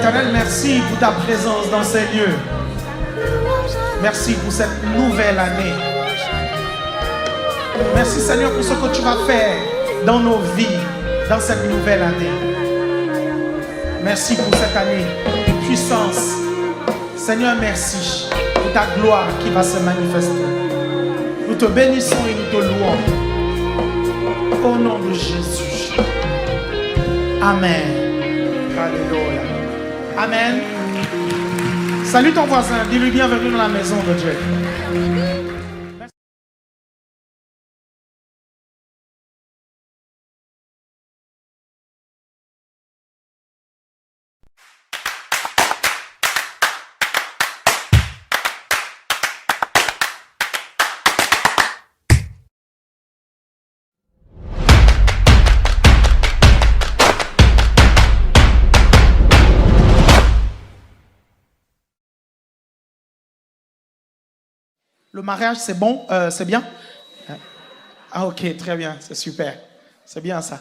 Éternel, merci pour ta présence dans ces lieux. Merci pour cette nouvelle année. Merci Seigneur pour ce que tu vas faire dans nos vies, dans cette nouvelle année. Merci pour cette année de puissance. Seigneur, merci pour ta gloire qui va se manifester. Nous te bénissons et nous te louons. Au nom de Jésus. Amen. Alléluia. Amen. Salue ton voisin. Dis-lui bienvenue dans la maison de Dieu. Le mariage, c'est bon? C'est bien? Ah, ok, très bien, c'est super. C'est bien ça.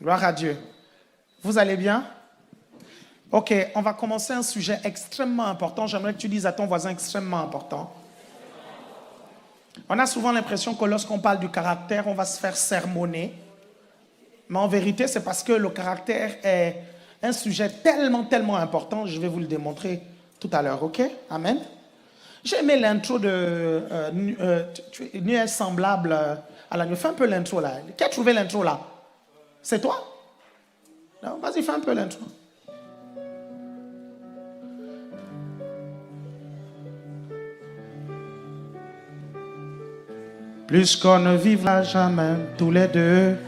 Gloire à Dieu. Vous allez bien? Ok, on va commencer un sujet extrêmement important. J'aimerais que tu dises à ton voisin extrêmement important. On a souvent l'impression que lorsqu'on parle du caractère, on va se faire sermonner. Mais en vérité, c'est parce que le caractère est un sujet tellement important. Je vais vous le démontrer tout à l'heure, ok? Amen. J'ai aimé l'intro de Nuée semblable à la nuit. Fais un peu l'intro là. Qui a trouvé l'intro là? C'est toi? Non, vas-y, fais un peu l'intro. Plus qu'on ne vivra jamais tous les deux.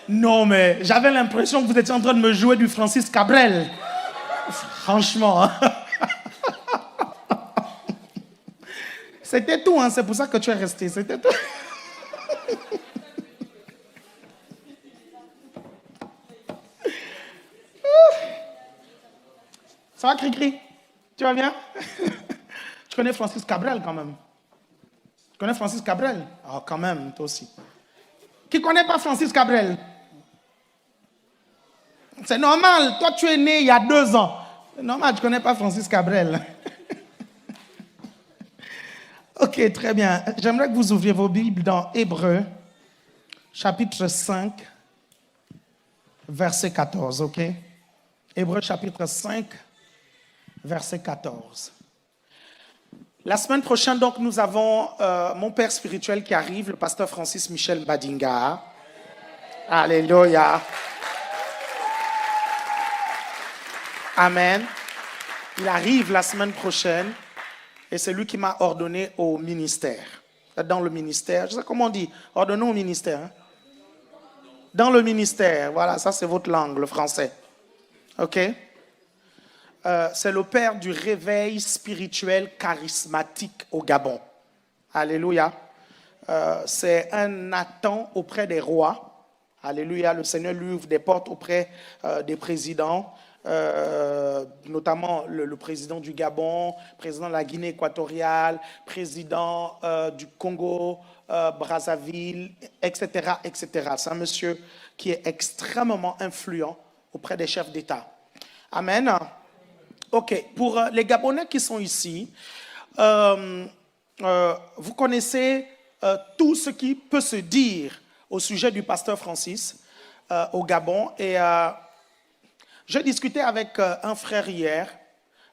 Non, mais j'avais l'impression que vous étiez en train de me jouer du Francis Cabrel. Franchement. Hein? C'était tout, hein? C'est pour ça que tu es resté. C'était tout. Ça va, Cri-Cri? Tu vas bien? Tu connais Francis Cabrel quand même? Tu connais Francis Cabrel? Ah, quand même, toi aussi. Qui ne connaît pas Francis Cabrel? C'est normal, toi tu es né il y a 2 ans. C'est normal, tu ne connais pas Francis Cabrel. Ok, très bien. J'aimerais que vous ouvriez vos Bibles dans Hébreux, chapitre 5, verset 14, ok? Hébreux, chapitre 5, verset 14. La semaine prochaine, donc, nous avons mon père spirituel qui arrive, le pasteur Francis Michel Badinga. Alléluia. Amen. Il arrive la semaine prochaine et c'est lui qui m'a ordonné au ministère. Dans le ministère, je sais comment on dit, ordonné au ministère. Hein? Dans le ministère, voilà, ça c'est votre langue, le français. Ok? C'est le père du réveil spirituel charismatique au Gabon. Alléluia. C'est un Nathan auprès des rois. Alléluia. Le Seigneur lui ouvre des portes auprès des présidents. Notamment le président du Gabon, président de la Guinée équatoriale, président du Congo, Brazzaville, etc., etc. C'est un monsieur qui est extrêmement influent auprès des chefs d'État. Amen. Ok, pour les Gabonais qui sont ici, vous connaissez tout ce qui peut se dire au sujet du pasteur Francis au Gabon et j'ai discuté avec un frère hier,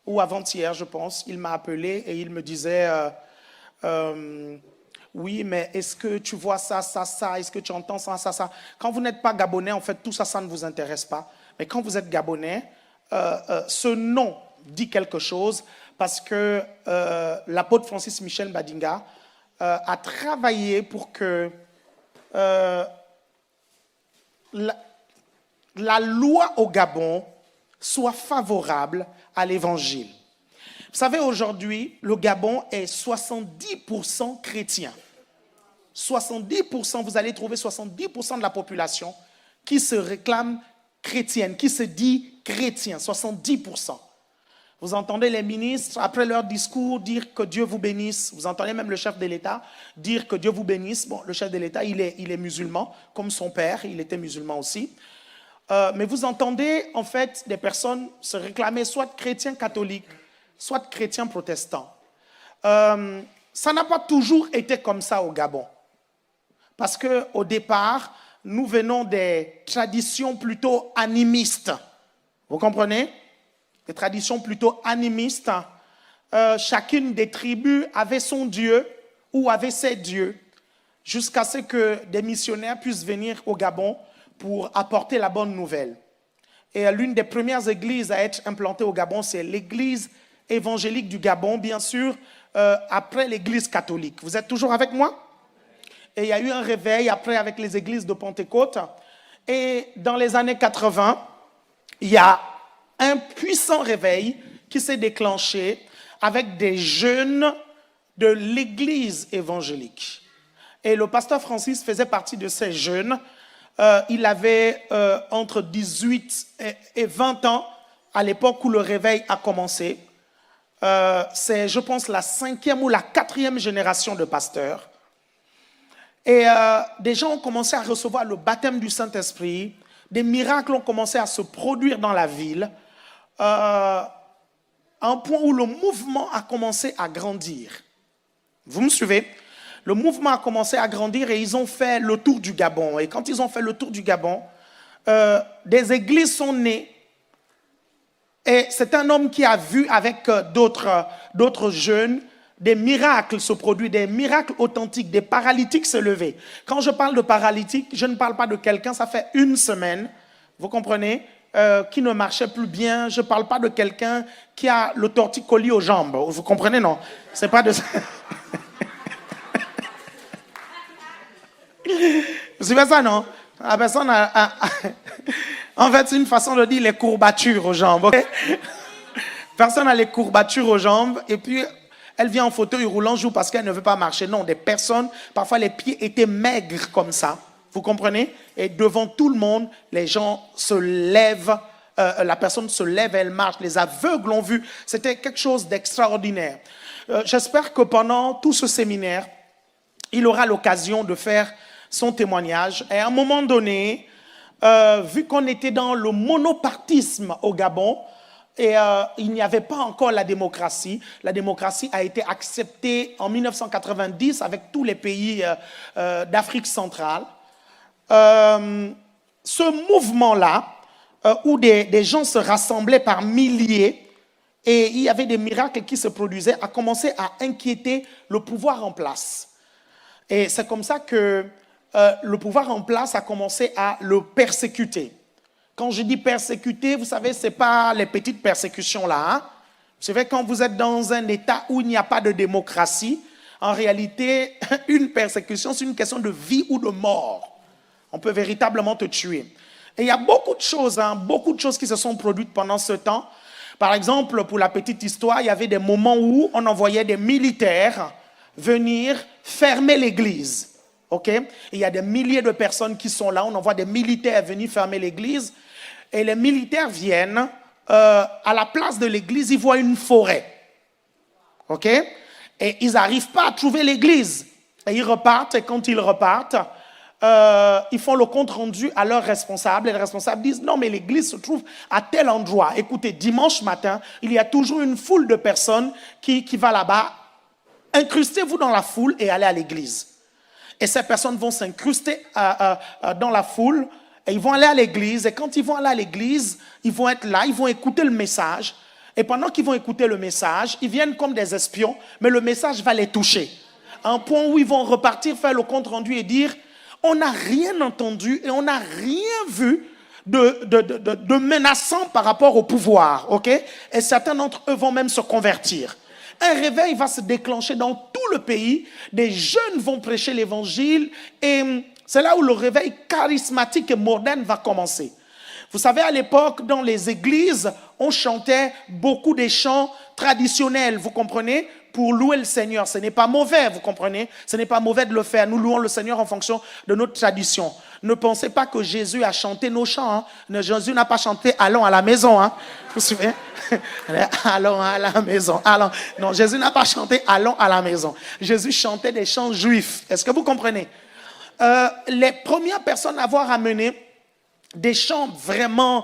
ou avant-hier, je pense. Il m'a appelé et il me disait oui, mais est-ce que tu vois ça, est-ce que tu entends ça, ça? Quand vous n'êtes pas Gabonais, en fait, tout ça, ça ne vous intéresse pas. Mais quand vous êtes Gabonais, ce nom dit quelque chose parce que l'apôtre Francis Michel Badinga a travaillé pour que la loi au Gabon soit favorable à l'évangile. Vous savez, aujourd'hui, le Gabon est 70% chrétien. 70%, vous allez trouver 70% de la population qui se réclame chrétienne, qui se dit chrétien, 70%. Vous entendez les ministres, après leur discours, dire que Dieu vous bénisse. Vous entendez même le chef de l'État dire que Dieu vous bénisse. Bon, le chef de l'État, il est musulman, comme son père, il était musulman aussi. Mais vous entendez, en fait, des personnes se réclamer soit chrétiens catholiques, soit chrétiens protestants. Ça n'a pas toujours été comme ça au Gabon. Parce qu'au départ, nous venons des traditions plutôt animistes. Vous comprenez? Des traditions plutôt animistes. Chacune des tribus avait son dieu ou avait ses dieux, jusqu'à ce que des missionnaires puissent venir au Gabon pour apporter la bonne nouvelle. Et l'une des premières églises à être implantée au Gabon, c'est l'église évangélique du Gabon, bien sûr, après l'église catholique. Vous êtes toujours avec moi? Et il y a eu un réveil après avec les églises de Pentecôte. Et dans les années 80, il y a un puissant réveil qui s'est déclenché avec des jeunes de l'église évangélique. Et le pasteur Francis faisait partie de ces jeunes. Il avait entre 18 et 20 ans à l'époque où le réveil a commencé. C'est, je pense, la 5e ou la 4e génération de pasteurs. Et des gens ont commencé à recevoir le baptême du Saint-Esprit. Des miracles ont commencé à se produire dans la ville. À un point où le mouvement a commencé à grandir. Vous me suivez? Le mouvement a commencé à grandir et ils ont fait le tour du Gabon. Et quand ils ont fait le tour du Gabon, des églises sont nées. Et c'est un homme qui a vu avec d'autres jeunes des miracles se produire, des miracles authentiques, des paralytiques se lever. Quand je parle de paralytique, je ne parle pas de quelqu'un, ça fait une semaine, vous comprenez, qui ne marchait plus bien. Je ne parle pas de quelqu'un qui a le torticolis aux jambes. Vous comprenez, non? C'est pas de ça. Vous suivez ça, non? La personne en fait, c'est une façon de dire les courbatures aux jambes. Okay? Personne a les courbatures aux jambes et puis elle vient en fauteuil roulant joue parce qu'elle ne veut pas marcher. Non, des personnes, parfois les pieds étaient maigres comme ça. Vous comprenez? Et devant tout le monde, les gens se lèvent, la personne se lève et elle marche. Les aveugles l'ont vu. C'était quelque chose d'extraordinaire. J'espère que pendant tout ce séminaire, il aura l'occasion de faire son témoignage. Et à un moment donné, vu qu'on était dans le monopartisme au Gabon, et il n'y avait pas encore la démocratie a été acceptée en 1990 avec tous les pays d'Afrique centrale. Ce mouvement-là, où des gens se rassemblaient par milliers, et il y avait des miracles qui se produisaient, a commencé à inquiéter le pouvoir en place. Et c'est comme ça que le pouvoir en place a commencé à le persécuter. Quand je dis persécuter, vous savez, ce n'est pas les petites persécutions là. Hein? Vous savez, quand vous êtes dans un État où il n'y a pas de démocratie, en réalité, une persécution, c'est une question de vie ou de mort. On peut véritablement te tuer. Et il y a beaucoup de choses qui se sont produites pendant ce temps. Par exemple, pour la petite histoire, il y avait des moments où on envoyait des militaires venir fermer l'église. Okay? Il y a des milliers de personnes qui sont là. On envoie des militaires venir fermer l'église. Et les militaires viennent, à la place de l'église, ils voient une forêt. Okay? Et ils n'arrivent pas à trouver l'église. Et ils repartent. Et quand ils repartent, ils font le compte rendu à leurs responsables. Et les responsables disent, non, mais l'église se trouve à tel endroit. Écoutez, dimanche matin, il y a toujours une foule de personnes qui va là-bas. Incrustez-vous dans la foule et allez à l'église. Et ces personnes vont s'incruster dans la foule et ils vont aller à l'église. Et quand ils vont aller à l'église, ils vont être là, ils vont écouter le message. Et pendant qu'ils vont écouter le message, ils viennent comme des espions, mais le message va les toucher. À un point où ils vont repartir, faire le compte rendu et dire, on n'a rien entendu et on n'a rien vu de menaçant par rapport au pouvoir. Okay? Et certains d'entre eux vont même se convertir. Un réveil va se déclencher dans tout le pays. Des jeunes vont prêcher l'évangile. Et c'est là où le réveil charismatique et moderne va commencer. Vous savez, à l'époque, dans les églises, on chantait beaucoup des chants traditionnels. Vous comprenez? pour louer le Seigneur. Ce n'est pas mauvais, vous comprenez? Ce n'est pas mauvais de le faire. Nous louons le Seigneur en fonction de notre tradition. Ne pensez pas que Jésus a chanté nos chants. Hein. Jésus n'a pas chanté « Allons à la maison hein. ». Vous vous souvenez? Allons à la maison. Allons. Non, Jésus n'a pas chanté « Allons à la maison ». Jésus chantait des chants juifs. Est-ce que vous comprenez? Les premières personnes à avoir amené des chants vraiment,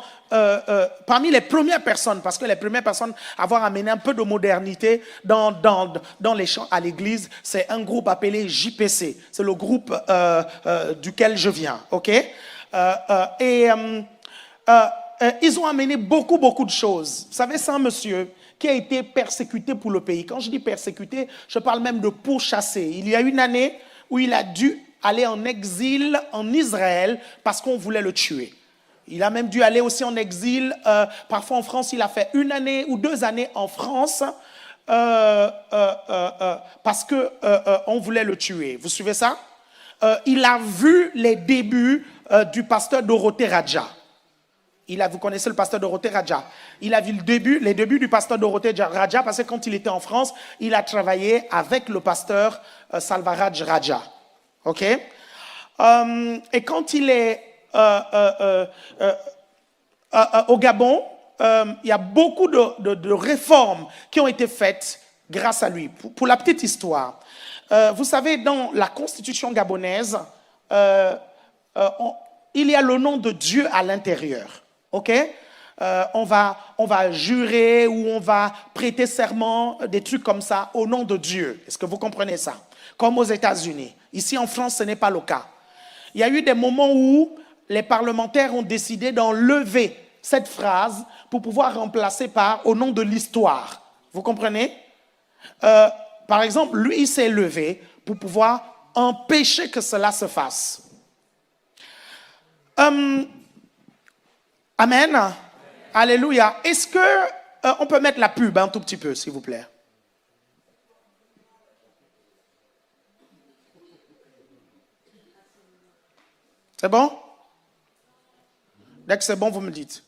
parmi les premières personnes, parce que les premières personnes à avoir amené un peu de modernité dans les chants à l'église, c'est un groupe appelé JPC. C'est le groupe duquel je viens, ok? Ils ont amené beaucoup de choses. Vous savez, c'est un monsieur qui a été persécuté pour le pays. Quand je dis persécuté, je parle même de pourchasser. Il y a une année où il a dû aller en exil en Israël parce qu'on voulait le tuer. Il a même dû aller aussi en exil. Parfois en France, il a fait 1 année ou 2 années en France parce qu'on voulait le tuer. Vous suivez ça? Il a vu les débuts du pasteur Dorothée Radja. Vous connaissez le pasteur Dorothée Radja. Il a vu les débuts du pasteur Dorothée Radja parce que quand il était en France, il a travaillé avec le pasteur Salvaraj Radja. OK? Et quand il est au Gabon, il y a beaucoup de réformes qui ont été faites grâce à lui. Pour la petite histoire, vous savez, dans la constitution gabonaise, il y a le nom de Dieu à l'intérieur. OK? On va jurer ou on va prêter serment, des trucs comme ça, au nom de Dieu. Est-ce que vous comprenez ça? Comme aux États-Unis. Ici en France, ce n'est pas le cas. Il y a eu des moments où les parlementaires ont décidé d'enlever cette phrase pour pouvoir remplacer par « au nom de l'histoire ». Vous comprenez? Par exemple, lui, il s'est levé pour pouvoir empêcher que cela se fasse. Amen. Alléluia. Est-ce que on peut mettre la pub un tout petit peu, s'il vous plaît? C'est bon? Dès que c'est bon, vous me dites.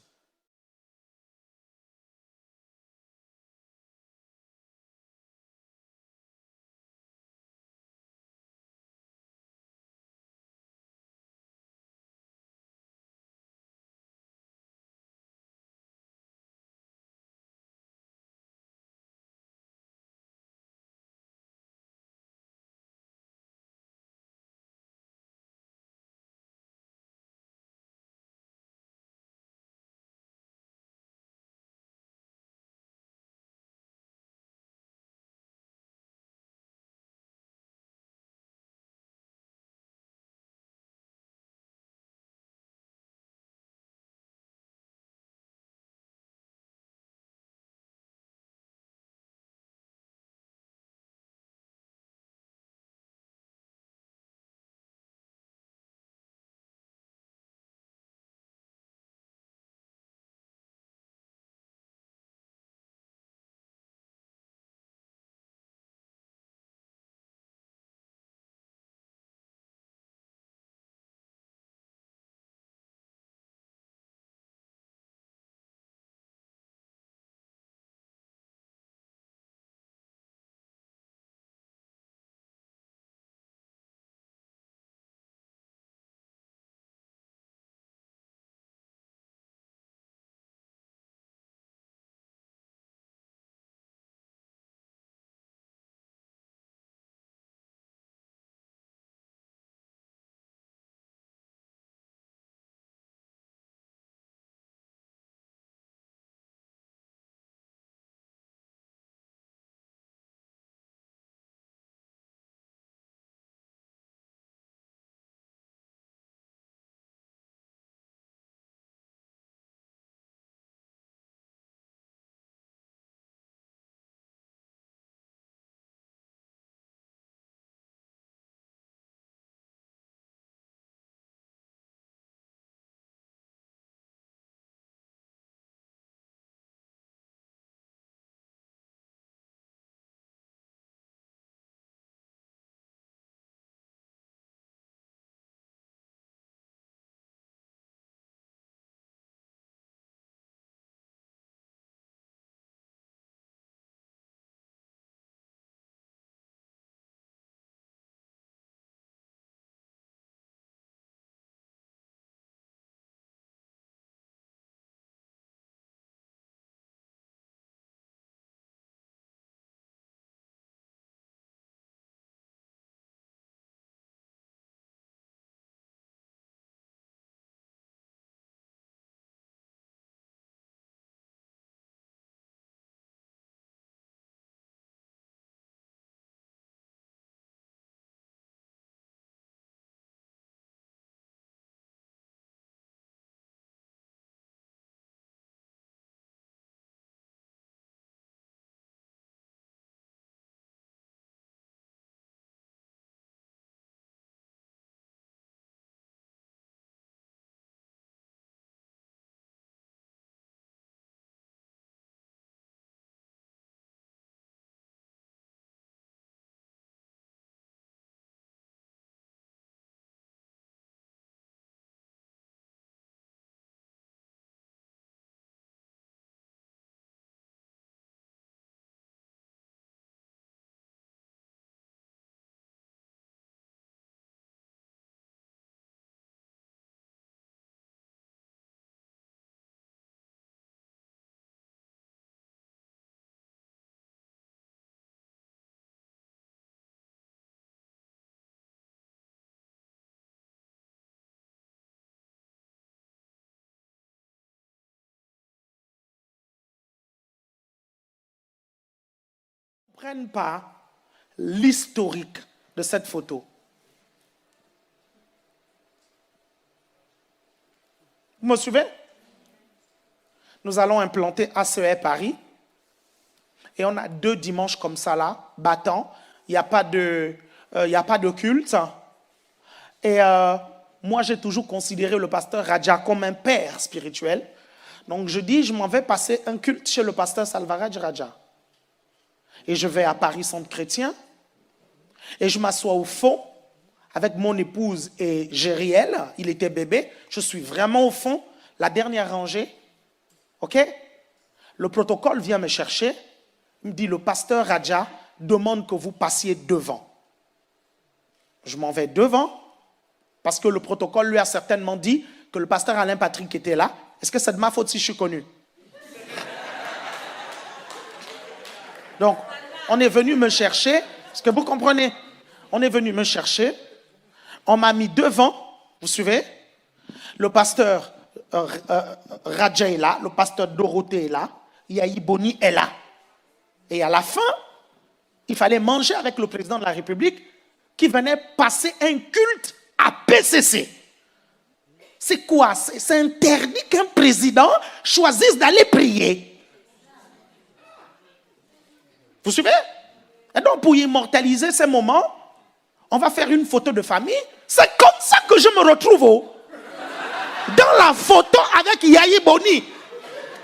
comprennent pas l'historique de cette photo. Vous me suivez? Nous allons implanter ACE Paris. Et on a 2 dimanches comme ça là, battants. Il n'y a pas de culte. Et moi, j'ai toujours considéré le pasteur Radja comme un père spirituel. Donc je dis, je m'en vais passer un culte chez le pasteur Salvaraj Radja. Et je vais à Paris Centre Chrétien. Et je m'assois au fond avec mon épouse et Gériel. Il était bébé. Je suis vraiment au fond, la dernière rangée. OK? Le protocole vient me chercher. Il me dit, le pasteur Radja demande que vous passiez devant. Je m'en vais devant parce que le protocole lui a certainement dit que le pasteur Alain Patrick était là. Est-ce que c'est de ma faute si je suis connu? Donc, on est venu me chercher. Est-ce que vous comprenez? On est venu me chercher. On m'a mis devant. Vous suivez? Le pasteur Radja est là. Le pasteur Dorothée est là. Yahi Boni est là. Et à la fin, il fallait manger avec le président de la République qui venait passer un culte à PCC. C'est quoi? C'est interdit qu'un président choisisse d'aller prier. Vous suivez? Et donc, pour immortaliser ces moments, on va faire une photo de famille. C'est comme ça que je me retrouve dans la photo avec Yahi Boni.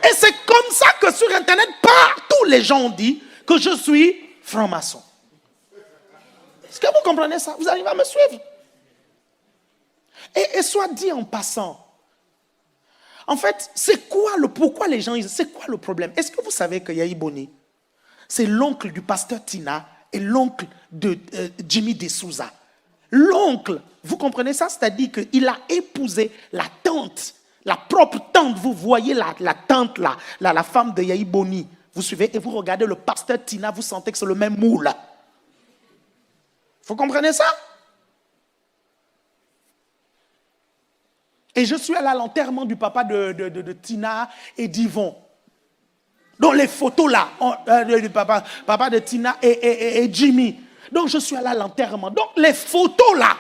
Et c'est comme ça que sur Internet, partout les gens ont dit que je suis franc-maçon. Est-ce que vous comprenez ça? Vous arrivez à me suivre? Et soit dit en passant, en fait, c'est quoi pourquoi les gens, c'est quoi le problème? Est-ce que vous savez que Yahi Boni, c'est l'oncle du pasteur Tina et l'oncle de Jimmy De Souza? L'oncle, vous comprenez ça? C'est-à-dire qu'il a épousé la tante, la propre tante. Vous voyez la tante là, la femme de Yahi Boni. Vous suivez et vous regardez le pasteur Tina, vous sentez que c'est le même moule. Vous comprenez ça? Et je suis allé à l'enterrement du papa de Tina et d'Yvon. Donc les photos là, du papa de Tina et Jimmy. Donc je suis allé à l'enterrement. Donc les photos là,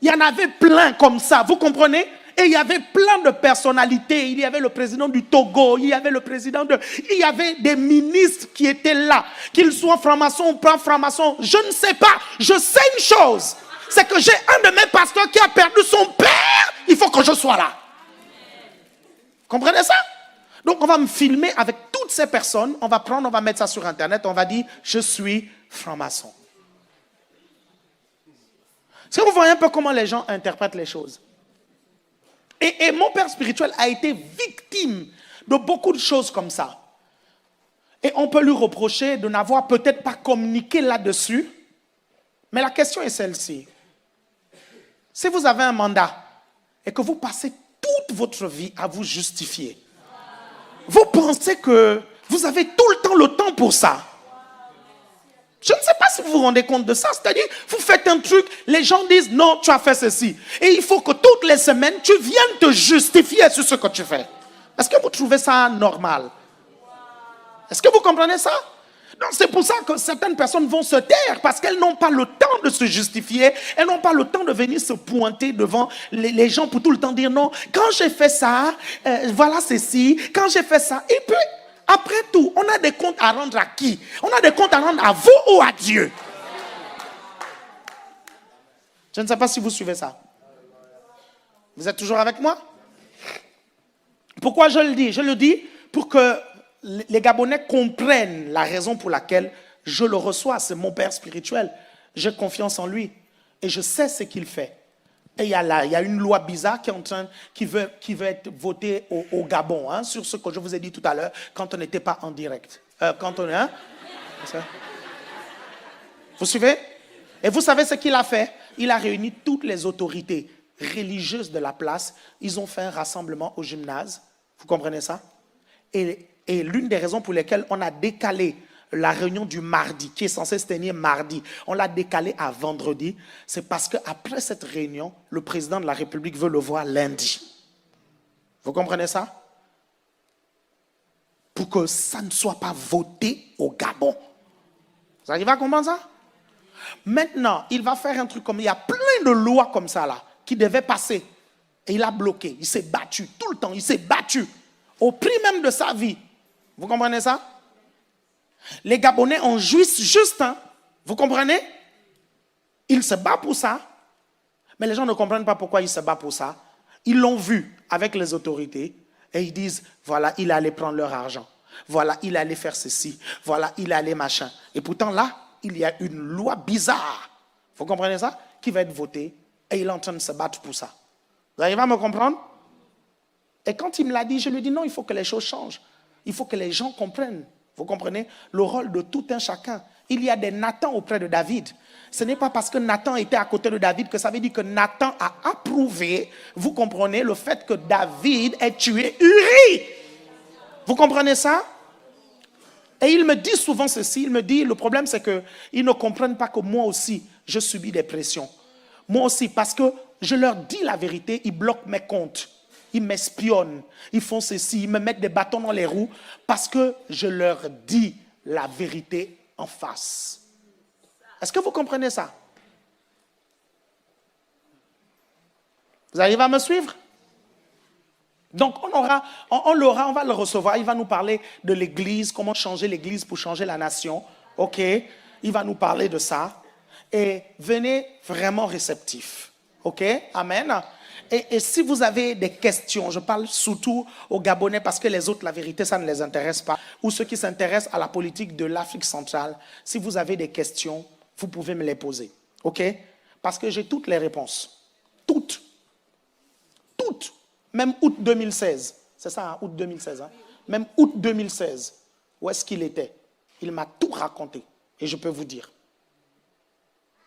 il y en avait plein comme ça, vous comprenez? Et il y avait plein de personnalités. Il y avait le président du Togo, il y avait il y avait des ministres qui étaient là. Qu'ils soient francs-maçons ou pas francs-maçons, je ne sais pas. Je sais une chose, c'est que j'ai un de mes pasteurs qui a perdu son père. Il faut que je sois là. Comprenez ça? Donc on va me filmer avec toutes ces personnes. On va mettre ça sur Internet. On va dire, je suis franc-maçon. Est-ce que vous voyez un peu comment les gens interprètent les choses? Et mon père spirituel a été victime de beaucoup de choses comme ça. Et on peut lui reprocher de n'avoir peut-être pas communiqué là-dessus. Mais la question est celle-ci. Si vous avez un mandat et que vous passez toute votre vie à vous justifier, vous pensez que vous avez tout le temps pour ça. Je ne sais pas si vous vous rendez compte de ça. C'est-à-dire, vous faites un truc, les gens disent non, tu as fait ceci. Et il faut que toutes les semaines, tu viennes te justifier sur ce que tu fais. Est-ce que vous trouvez ça normal? Est-ce que vous comprenez ça? Donc c'est pour ça que certaines personnes vont se taire, parce qu'elles n'ont pas le temps de se justifier, elles n'ont pas le temps de venir se pointer devant les gens pour tout le temps dire non, quand j'ai fait ça, voilà ceci, quand j'ai fait ça. Et puis, après tout, on a des comptes à rendre à qui? On a des comptes à rendre à vous ou à Dieu? Je ne sais pas si vous suivez ça. Vous êtes toujours avec moi? Pourquoi je le dis? Je le dis pour que les Gabonais comprennent la raison pour laquelle je le reçois. C'est mon père spirituel. J'ai confiance en lui. Et je sais ce qu'il fait. Et il y a une loi bizarre qui veut être votée au Gabon, hein, sur ce que je vous ai dit tout à l'heure, quand on n'était pas en direct. Vous suivez? Et vous savez ce qu'il a fait? Il a réuni toutes les autorités religieuses de la place. Ils ont fait un rassemblement au gymnase. Vous comprenez ça? Et l'une des raisons pour lesquelles on a décalé la réunion du mardi, qui est censée se tenir mardi, on l'a décalé à vendredi, c'est parce qu'après cette réunion, le président de la République veut le voir lundi. Vous comprenez ça? Pour que ça ne soit pas voté au Gabon. Vous arrivez à comprendre ça? Maintenant, il va faire un truc comme... Il y a plein de lois comme ça là, qui devaient passer. Et il a bloqué. Il s'est battu. Tout le temps, il s'est battu. Au prix même de sa vie. Vous comprenez ça? Les Gabonais en jouissent juste. Hein? Vous comprenez? Il se bat pour ça. Mais les gens ne comprennent pas pourquoi il se bat pour ça. Ils l'ont vu avec les autorités. Et ils disent, voilà, il allait prendre leur argent. Voilà, il allait faire ceci. Voilà, il allait machin. Et pourtant là, il y a une loi bizarre. Vous comprenez ça? Qui va être votée. Et il est en train de se battre pour ça. Vous arrivez à me comprendre? Et quand il me l'a dit, je lui ai dit non, il faut que les choses changent. Il faut que les gens comprennent. Vous comprenez? Le rôle de tout un chacun. Il y a des Nathan auprès de David. Ce n'est pas parce que Nathan était à côté de David que ça veut dire que Nathan a approuvé, vous comprenez, le fait que David ait tué Uri. Vous comprenez ça? Et il me dit souvent ceci, il me dit, le problème c'est qu'ils ne comprennent pas que moi aussi, je subis des pressions. Moi aussi, parce que je leur dis la vérité, ils bloquent mes comptes. Ils m'espionnent, ils font ceci, ils me mettent des bâtons dans les roues parce que je leur dis la vérité en face. Est-ce que vous comprenez ça? Vous arrivez à me suivre? Donc on va le recevoir, il va nous parler de l'église, comment changer l'église pour changer la nation. Ok, il va nous parler de ça. Et venez vraiment réceptifs. Ok, amen. Et si vous avez des questions, je parle surtout aux Gabonais parce que les autres, la vérité, ça ne les intéresse pas. Ou ceux qui s'intéressent à la politique de l'Afrique centrale, si vous avez des questions, vous pouvez me les poser. Ok? Parce que j'ai toutes les réponses. Toutes. Toutes. Même août 2016. C'est ça, hein, août 2016. Hein? Même août 2016. Où est-ce qu'il était? Il m'a tout raconté. Et je peux vous dire.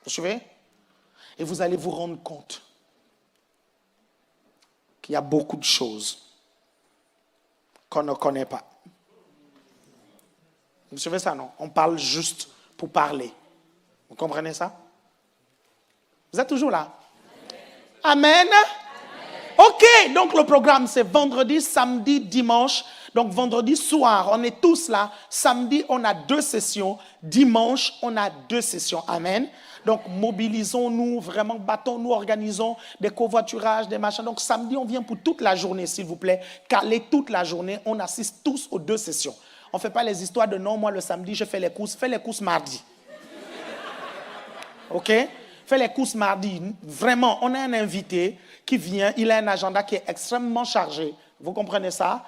Vous suivez? Et vous allez vous rendre compte qu'il y a beaucoup de choses qu'on ne connaît pas. Vous suivez ça, non? On parle juste pour parler. Vous comprenez ça? Vous êtes toujours là? Amen. Amen. Ok, donc le programme c'est vendredi, samedi, dimanche. Donc vendredi soir, on est tous là. Samedi, on a 2 sessions. Dimanche, on a 2 sessions. Amen. Donc mobilisons-nous, vraiment battons-nous, organisons des covoiturages, des machins. Donc samedi, on vient pour toute la journée, s'il vous plaît. Calez toute la journée, on assiste tous aux 2 sessions. On ne fait pas les histoires de non, moi le samedi, je fais les courses. Fais les courses mardi. Ok? Fais les courses mardi. Vraiment, on a un invité qui vient, il a un agenda qui est extrêmement chargé. Vous comprenez ça?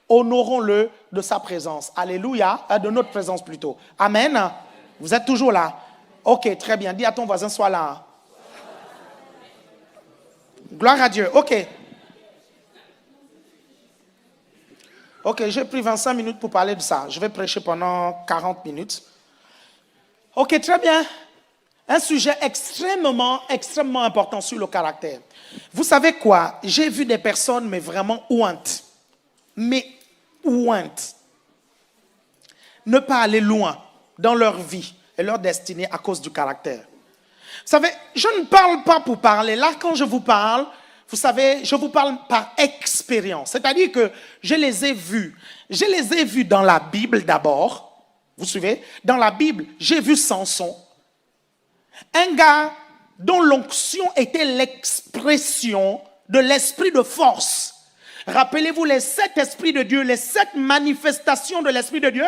Honorons-le de sa présence. Alléluia. De notre présence plutôt. Amen. Vous êtes toujours là? Ok, très bien. Dis à ton voisin, sois là. Gloire à Dieu. Ok. Ok, j'ai pris 25 minutes pour parler de ça. Je vais prêcher pendant 40 minutes. Ok, très bien. Un sujet extrêmement important sur le caractère. Vous savez quoi? J'ai vu des personnes, mais vraiment ouantes. Mais ouantes. Ne pas aller loin dans leur vie et leur destinée à cause du caractère. Vous savez, je ne parle pas pour parler. Là, quand je vous parle, vous savez, je vous parle par expérience. C'est-à-dire que je les ai vus. Je les ai vus dans la Bible d'abord. Vous suivez? Dans la Bible, j'ai vu Samson. Un gars dont l'onction était l'expression de l'esprit de force. Rappelez-vous les 7 esprits de Dieu, les 7 manifestations de l'esprit de Dieu.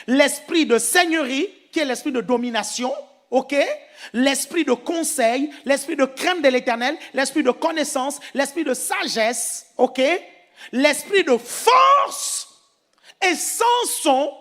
L'esprit de seigneurie, qui est l'esprit de domination, ok? L'esprit de conseil, l'esprit de crainte de l'éternel, l'esprit de connaissance, l'esprit de sagesse, ok? L'esprit de force. Et Samson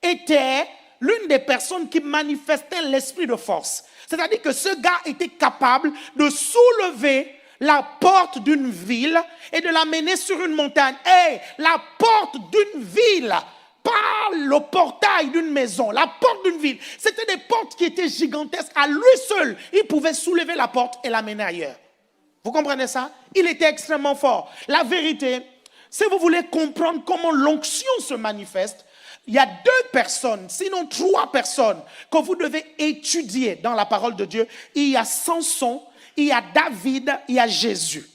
était l'une des personnes qui manifestait l'esprit de force. C'est-à-dire que ce gars était capable de soulever la porte d'une ville et de l'amener sur une montagne. Et la porte d'une ville, pas le portail d'une maison, la porte d'une ville. C'était des portes qui étaient gigantesques. À lui seul, il pouvait soulever la porte et l'amener ailleurs. Vous comprenez ça? Il était extrêmement fort. La vérité, si vous voulez comprendre comment l'onction se manifeste, il y a 2 personnes, sinon 3 personnes que vous devez étudier dans la parole de Dieu. Il y a Samson, il y a David, il y a Jésus.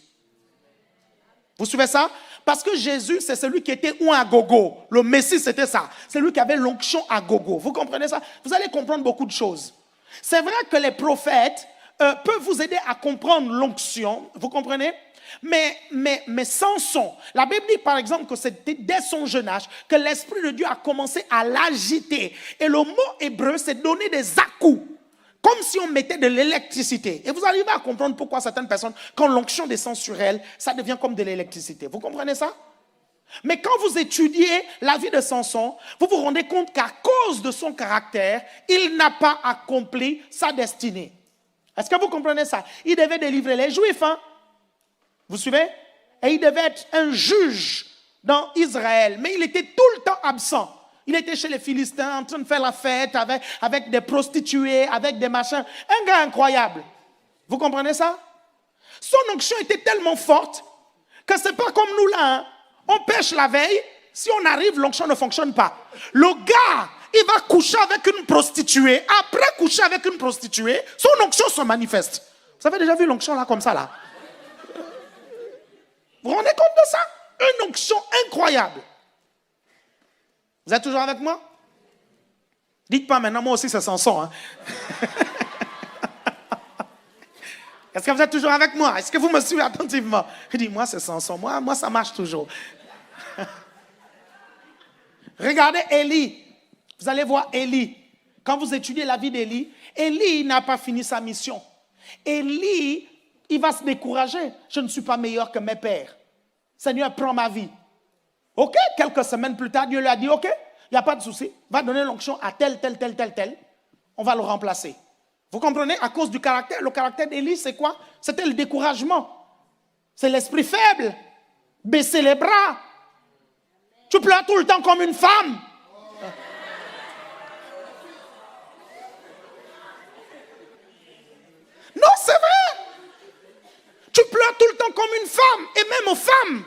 Vous suivez ça? Parce que Jésus, c'est celui qui était ou à gogo. Le Messie, c'était ça. C'est lui qui avait l'onction à gogo. Vous comprenez ça? Vous allez comprendre beaucoup de choses. C'est vrai que les prophètes peuvent vous aider à comprendre l'onction. Vous comprenez? Mais Samson, la Bible dit par exemple que c'était dès son jeune âge que l'Esprit de Dieu a commencé à l'agiter. Et le mot hébreu, c'est donner des à-coups. Comme si on mettait de l'électricité. Et vous arrivez à comprendre pourquoi certaines personnes, quand l'onction descend sur elles, ça devient comme de l'électricité. Vous comprenez ça? Mais quand vous étudiez la vie de Samson, vous vous rendez compte qu'à cause de son caractère, il n'a pas accompli sa destinée. Est-ce que vous comprenez ça? Il devait délivrer les Juifs, hein? Vous suivez? Et il devait être un juge dans Israël. Mais il était tout le temps absent. Il était chez les Philistins en train de faire la fête avec des prostituées, avec des machins. Un gars incroyable. Vous comprenez ça? Son onction était tellement forte que c'est pas comme nous là. Hein. On pêche la veille. Si on arrive, l'onction ne fonctionne pas. Le gars, il va coucher avec une prostituée. Après coucher avec une prostituée, son onction se manifeste. Vous avez déjà vu l'onction là comme ça là? Vous vous rendez compte de ça? Une onction incroyable. Vous êtes toujours avec moi? Dites pas maintenant, moi aussi c'est Samson. Hein? Est-ce que vous êtes toujours avec moi? Est-ce que vous me suivez attentivement? Je dis, moi c'est Samson. Moi ça marche toujours. Regardez Élie. Vous allez voir Élie. Quand vous étudiez la vie d'Élie, Élie n'a pas fini sa mission. Élie, il va se décourager. Je ne suis pas meilleur que mes pères. Seigneur, prends ma vie. Ok, quelques semaines plus tard, Dieu lui a dit, ok, il n'y a pas de souci, va donner l'onction à tel. On va le remplacer. Vous comprenez? À cause du caractère. Le caractère d'Élie, c'est quoi? C'était le découragement. C'est l'esprit faible. Baisser les bras. Tu pleures tout le temps comme une femme. Non, c'est vrai. Tu pleures tout le temps comme une femme. Et même aux femmes.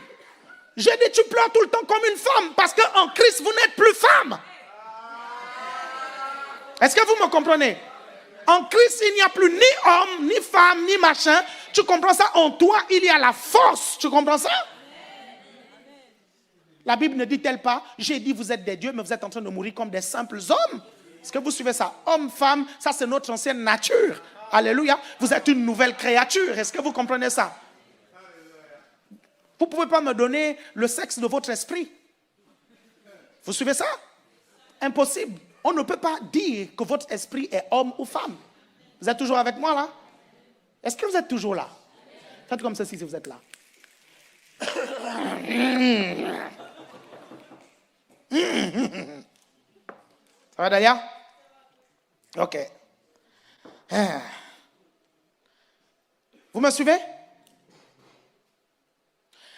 J'ai dit, tu pleures tout le temps comme une femme. Parce qu'en Christ, vous n'êtes plus femme. Est-ce que vous me comprenez? En Christ, il n'y a plus ni homme, ni femme, ni machin. Tu comprends ça? En toi, il y a la force. Tu comprends ça? La Bible ne dit-elle pas, j'ai dit vous êtes des dieux, mais vous êtes en train de mourir comme des simples hommes? Est-ce que vous suivez ça? Homme, femme, ça c'est notre ancienne nature. Alléluia. Vous êtes une nouvelle créature. Est-ce que vous comprenez ça? Vous ne pouvez pas me donner le sexe de votre esprit. Vous suivez ça? Impossible. On ne peut pas dire que votre esprit est homme ou femme. Vous êtes toujours avec moi là? Est-ce que vous êtes toujours là? Faites comme ceci si vous êtes là. Ça va d'ailleurs? Ok. Vous me suivez?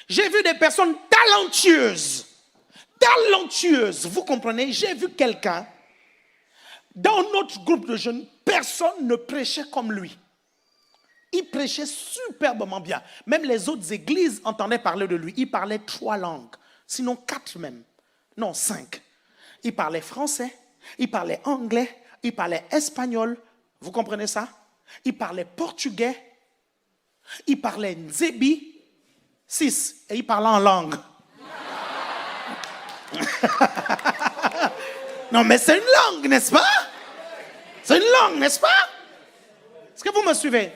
J'ai vu des personnes talentueuses. Talentueuses, vous comprenez? J'ai vu quelqu'un, dans notre groupe de jeunes, personne ne prêchait comme lui. Il prêchait superbement bien. Même les autres églises entendaient parler de lui. Il parlait 3 langues, sinon 4 même. Non, 5. Il parlait français, il parlait anglais, il parlait espagnol. Vous comprenez ça? Il parlait portugais, il parlait nzebi, 6, et il parlait en langue. Non, mais c'est une langue, n'est-ce pas? C'est une langue, n'est-ce pas? Est-ce que vous me suivez?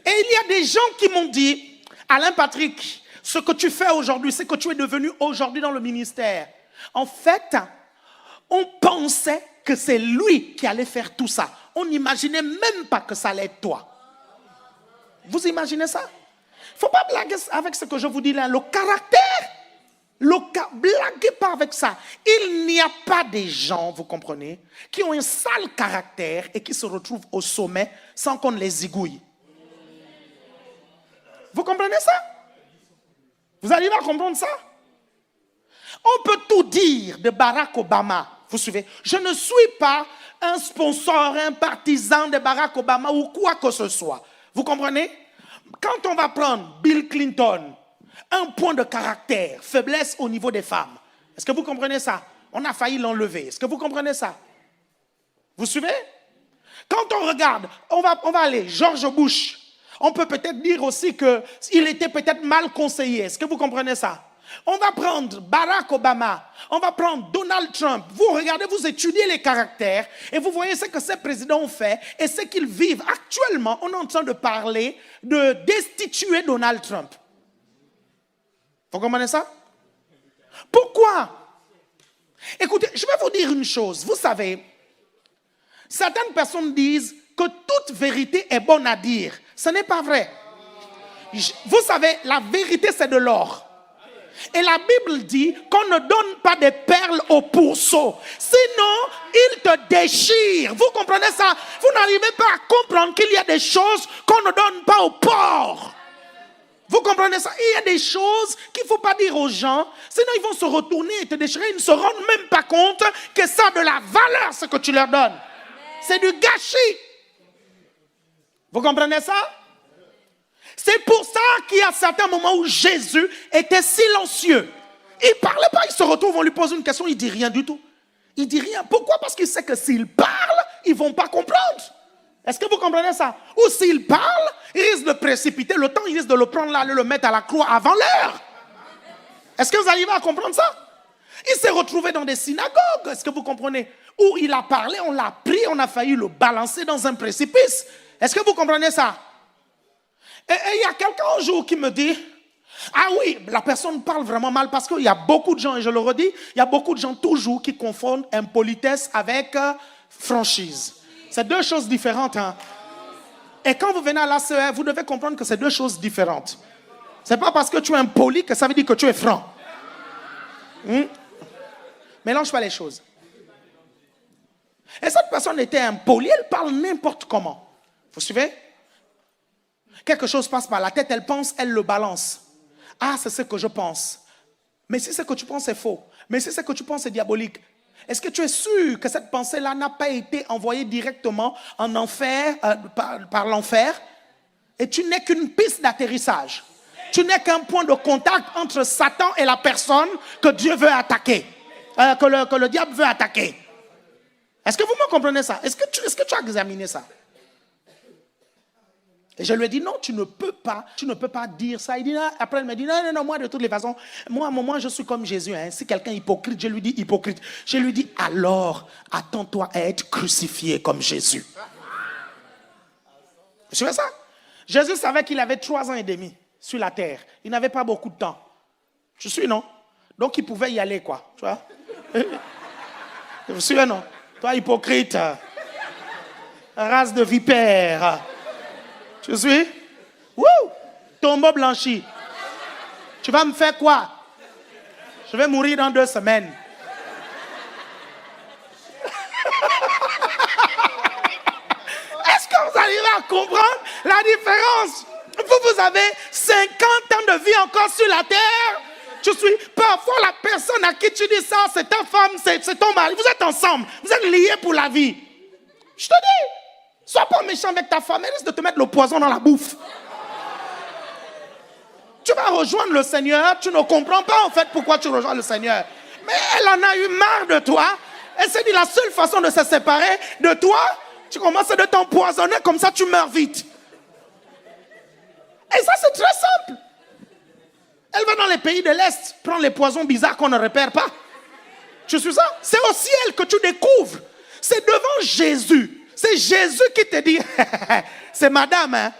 Et il y a des gens qui m'ont dit, Alain Patrick, ce que tu fais aujourd'hui, c'est que tu es devenu aujourd'hui dans le ministère. En fait, on pensait que c'est lui qui allait faire tout ça. On n'imaginait même pas que ça allait être toi. Vous imaginez ça? Il ne faut pas blaguer avec ce que je vous dis là. Le caractère, blaguez pas avec ça. Il n'y a pas des gens, vous comprenez, qui ont un sale caractère et qui se retrouvent au sommet sans qu'on les zigouille. Vous comprenez ça? Vous arrivez à comprendre ça? On peut tout dire de Barack Obama. Vous suivez? Je ne suis pas un sponsor, un partisan de Barack Obama ou quoi que ce soit. Vous comprenez? Quand on va prendre Bill Clinton, un point de caractère, faiblesse au niveau des femmes. Est-ce que vous comprenez ça? On a failli l'enlever. Est-ce que vous comprenez ça? Vous suivez? Quand on regarde, on va aller, George Bush, On peut peut-être dire aussi qu'il était peut-être mal conseillé. Est-ce que vous comprenez ça? On va prendre Barack Obama, on va prendre Donald Trump. Vous regardez, vous étudiez les caractères et vous voyez ce que ces présidents ont fait et ce qu'ils vivent. Actuellement, on est en train de parler de destituer Donald Trump. Vous comprenez ça? Pourquoi? Écoutez, je vais vous dire une chose. Vous savez, certaines personnes disent que toute vérité est bonne à dire. Ce n'est pas vrai. Vous savez, la vérité, c'est de l'or. Et la Bible dit qu'on ne donne pas des perles aux pourceaux. Sinon, ils te déchirent. Vous comprenez ça? Vous n'arrivez pas à comprendre qu'il y a des choses qu'on ne donne pas aux porcs. Vous comprenez ça? Il y a des choses qu'il ne faut pas dire aux gens. Sinon, ils vont se retourner et te déchirer. Ils ne se rendent même pas compte que ça a de la valeur, ce que tu leur donnes. C'est du gâchis. Vous comprenez ça? C'est pour ça qu'il y a certains moments où Jésus était silencieux. Il ne parlait pas, il se retrouve, on lui pose une question, il ne dit rien du tout. Il ne dit rien. Pourquoi? Parce qu'il sait que s'il parle, ils ne vont pas comprendre. Est-ce que vous comprenez ça? Ou s'il parle, il risque de précipiter le temps, il risque de le prendre là, aller le mettre à la croix avant l'heure. Est-ce que vous arrivez à comprendre ça? Il s'est retrouvé dans des synagogues, est-ce que vous comprenez? Où il a parlé, on l'a pris, on a failli le balancer dans un précipice. Est-ce que vous comprenez ça? Et il y a quelqu'un un jour qui me dit, ah oui, la personne parle vraiment mal parce qu'il y a beaucoup de gens, et je le redis, il y a beaucoup de gens toujours qui confondent impolitesse avec franchise. C'est deux choses différentes. Hein? Et quand vous venez à l'ACR, vous devez comprendre que c'est deux choses différentes. Ce n'est pas parce que tu es impoli que ça veut dire que tu es franc. Mélange pas les choses. Et cette personne était impolie, elle parle n'importe comment. Vous suivez? Quelque chose passe par la tête, elle pense, elle le balance. Ah, c'est ce que je pense. Mais si ce que tu penses est faux, mais si ce que tu penses est diabolique, est-ce que tu es sûr que cette pensée-là n'a pas été envoyée directement en enfer, par l'enfer? Et tu n'es qu'une piste d'atterrissage. Tu n'es qu'un point de contact entre Satan et la personne que Dieu veut attaquer, que le diable veut attaquer. Est-ce que vous me comprenez ça? Est-ce que tu as examiné ça? Et je lui ai dit, non, tu ne peux pas dire ça. Il dit, non. Après, il me dit, non, moi, de toutes les façons, moi, je suis comme Jésus. Hein. Si quelqu'un est hypocrite, je lui dis hypocrite. Je lui dis, alors, attends-toi à être crucifié comme Jésus. Vous savez ça? Jésus savait qu'il avait 3 ans et demi sur la terre. Il n'avait pas beaucoup de temps. Je suis, non? Donc, il pouvait y aller, quoi. Tu vois? Vous suivez, non? Toi, hypocrite, race de vipère. Tu suis? Wouh! Tombeau blanchi. Tu vas me faire quoi? Je vais mourir dans 2 semaines. Est-ce que vous arrivez à comprendre la différence? Vous avez 50 ans de vie encore sur la terre. Tu suis? Parfois, la personne à qui tu dis ça, c'est ta femme, c'est ton mari. Vous êtes ensemble. Vous êtes liés pour la vie. Je te dis. Sois pas méchant avec ta femme, elle risque de te mettre le poison dans la bouffe. Tu vas rejoindre le Seigneur, tu ne comprends pas en fait pourquoi tu rejoins le Seigneur. Mais elle en a eu marre de toi. Elle s'est dit la seule façon de se séparer de toi, tu commences de t'empoisonner, comme ça tu meurs vite. Et ça c'est très simple. Elle va dans les pays de l'Est, prendre les poisons bizarres qu'on ne repère pas. Tu suis ça? C'est au ciel que tu découvres. C'est devant Jésus. C'est Jésus qui te dit, c'est madame hein,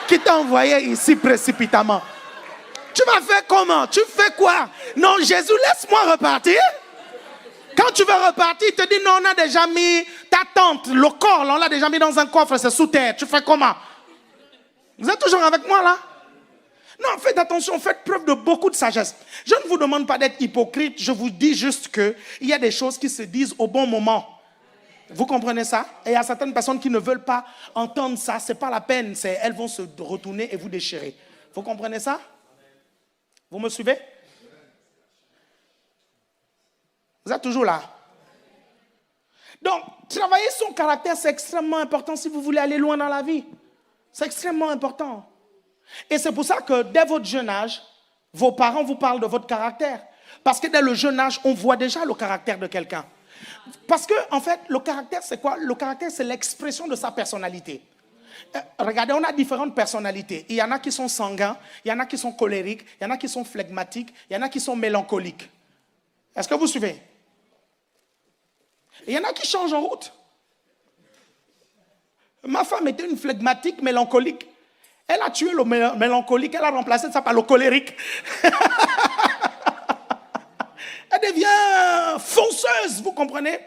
qui t'a envoyé ici précipitamment. Tu vas faire comment? Tu fais quoi? Non, Jésus, laisse-moi repartir. Quand tu veux repartir, il te dit, non, on a déjà mis ta tente, le corps, on l'a déjà mis dans un coffre, c'est sous terre. Tu fais comment? Vous êtes toujours avec moi là? Non, faites attention, faites preuve de beaucoup de sagesse. Je ne vous demande pas d'être hypocrite, je vous dis juste qu'il y a des choses qui se disent au bon moment. Vous comprenez ça? Et il y a certaines personnes qui ne veulent pas entendre ça. Ce n'est pas la peine. Elles vont se retourner et vous déchirer. Vous comprenez ça? Vous me suivez? Vous êtes toujours là? Donc, travailler son caractère, c'est extrêmement important si vous voulez aller loin dans la vie. C'est extrêmement important. Et c'est pour ça que dès votre jeune âge, vos parents vous parlent de votre caractère. Parce que dès le jeune âge, on voit déjà le caractère de quelqu'un. Parce que, en fait, le caractère, c'est quoi? Le caractère, c'est l'expression de sa personnalité. Regardez, on a différentes personnalités. Il y en a qui sont sanguins, il y en a qui sont colériques, il y en a qui sont flegmatiques, il y en a qui sont mélancoliques. Est-ce que vous suivez? Il y en a qui changent en route. Ma femme était une flegmatique mélancolique. Elle a tué le mélancolique, elle a remplacé ça par le colérique. Elle devient fonceuse, vous comprenez?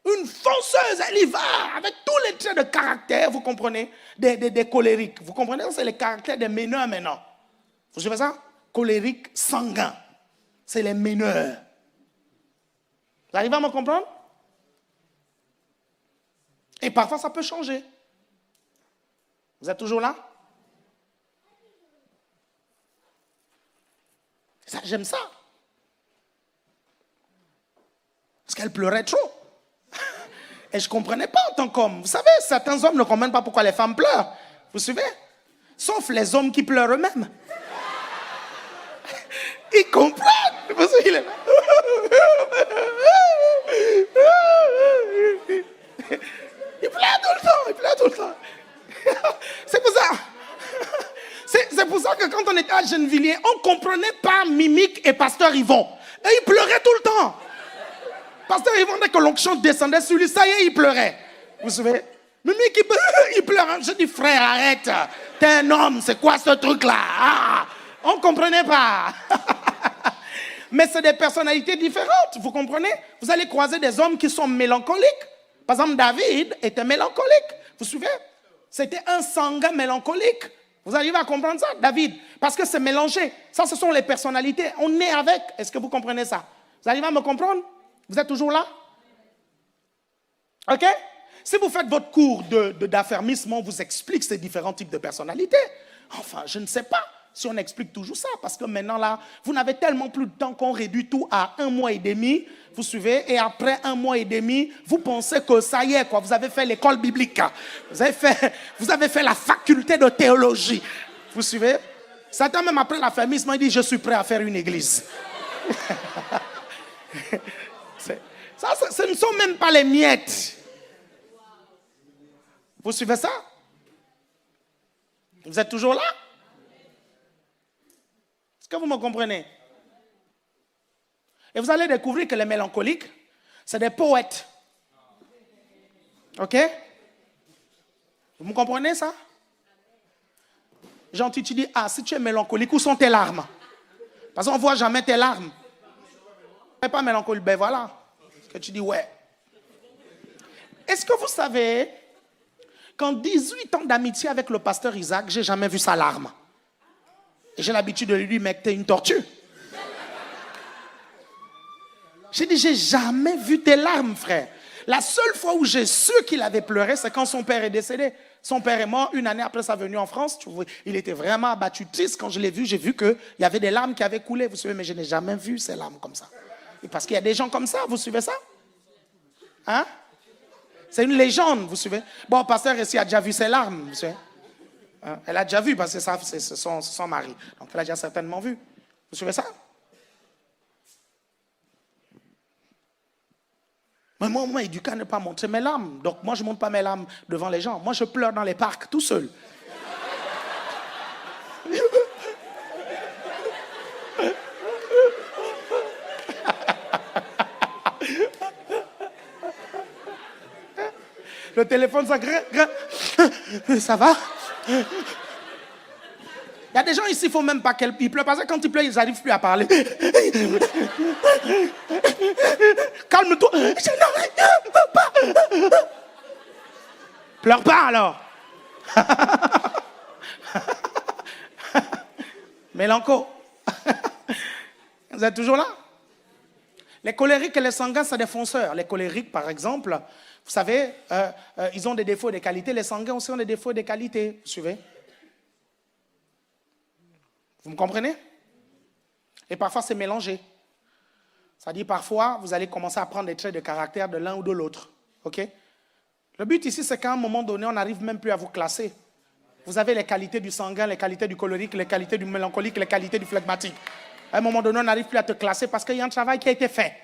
Une fonceuse, elle y va avec tous les traits de caractère, vous comprenez? Des colériques. Vous comprenez? C'est les caractères des meneurs maintenant. Vous savez ça? Colérique, sanguin. C'est les meneurs. Vous arrivez à me comprendre? Et parfois, ça peut changer. Vous êtes toujours là? Ça, j'aime ça. Parce qu'elle pleurait trop. Et je ne comprenais pas en tant qu'homme. Vous savez, certains hommes ne comprennent pas pourquoi les femmes pleurent. Vous suivez? Sauf les hommes qui pleurent eux-mêmes. Ils comprennent. Vous savez, il est là. Il pleure tout le temps. Il pleure tout le temps. C'est pour ça. C'est pour ça que quand on était à Gennevilliers, on ne comprenait pas Mimique et Pasteur Yvon. Et ils pleuraient tout le temps. Pasteur Yvon, dès que l'onction descendait sur lui, ça y est, il pleurait. Vous savez? Mimique, il pleure. Je dis, frère, arrête. T'es un homme, c'est quoi ce truc-là? Ah, on ne comprenait pas. Mais c'est des personnalités différentes, vous comprenez? Vous allez croiser des hommes qui sont mélancoliques. Par exemple, David était mélancolique. Vous suivez? C'était un sanguin mélancolique. Vous arrivez à comprendre ça, David? Parce que c'est mélangé. Ça, ce sont les personnalités. On est avec. Est-ce que vous comprenez ça? Vous arrivez à me comprendre? Vous êtes toujours là? OK? Si vous faites votre cours d'affermissement, on vous explique ces différents types de personnalités. Enfin, je ne sais pas si on explique toujours ça, parce que maintenant, là, vous n'avez tellement plus de temps qu'on réduit tout à 1 mois et demi, vous suivez, et après 1 mois et demi, vous pensez que ça y est, quoi, vous avez fait l'école biblique, vous avez fait la faculté de théologie, vous suivez. Certains, même après l'affermissement, il dit, je suis prêt à faire une église. Ça, ce ne sont même pas les miettes. Vous suivez ça? Vous êtes toujours là? Est-ce que vous me comprenez? Et vous allez découvrir que les mélancoliques, c'est des poètes. OK? Vous me comprenez ça? Gentil, tu dis, ah, si tu es mélancolique, où sont tes larmes? Parce qu'on ne voit jamais tes larmes. Tu n'es pas mélancolique, ben voilà. Que tu dis, ouais. Est-ce que vous savez qu'en 18 ans d'amitié avec le pasteur Isaac, je n'ai jamais vu sa larme? Et j'ai l'habitude de lui dire, mec, t'es une tortue. J'ai dit, j'ai jamais vu tes larmes, frère. La seule fois où j'ai su qu'il avait pleuré, c'est quand son père est décédé. Son père est mort 1 année après sa venue en France. Il était vraiment abattu, triste. Quand je l'ai vu, j'ai vu qu'il y avait des larmes qui avaient coulé. Vous savez, mais je n'ai jamais vu ces larmes comme ça. Et parce qu'il y a des gens comme ça, vous suivez ça? Hein? C'est une légende, vous suivez? Bon, pasteur ici a déjà vu ses larmes, vous savez? Hein? Elle a déjà vu parce que c'est son mari. Donc elle a déjà certainement vu. Vous suivez ça? Mais moi, éduqué à ne pas montrer mes larmes. Donc moi, je ne montre pas mes larmes devant les gens. Moi, je pleure dans les parcs, tout seul. Le téléphone, ça grince. Ça va? Il y a des gens ici, il ne faut même pas qu'ils pleurent. Parce que quand ils pleurent, ils n'arrivent plus à parler. Calme-toi. Je ne veux pas. Pleure pas alors. Mélanco. Vous êtes toujours là? Les colériques et les sanguins, c'est des fonceurs. Les colériques, par exemple, vous savez, ils ont des défauts et des qualités. Les sanguins aussi ont des défauts et des qualités. Vous suivez? Vous me comprenez? Et parfois, c'est mélangé. C'est-à-dire, parfois, vous allez commencer à prendre des traits de caractère de l'un ou de l'autre. OK? Le but ici, c'est qu'à un moment donné, on n'arrive même plus à vous classer. Vous avez les qualités du sanguin, les qualités du colérique, les qualités du mélancolique, les qualités du phlegmatique. À un moment donné, on n'arrive plus à te classer parce qu'il y a un travail qui a été fait.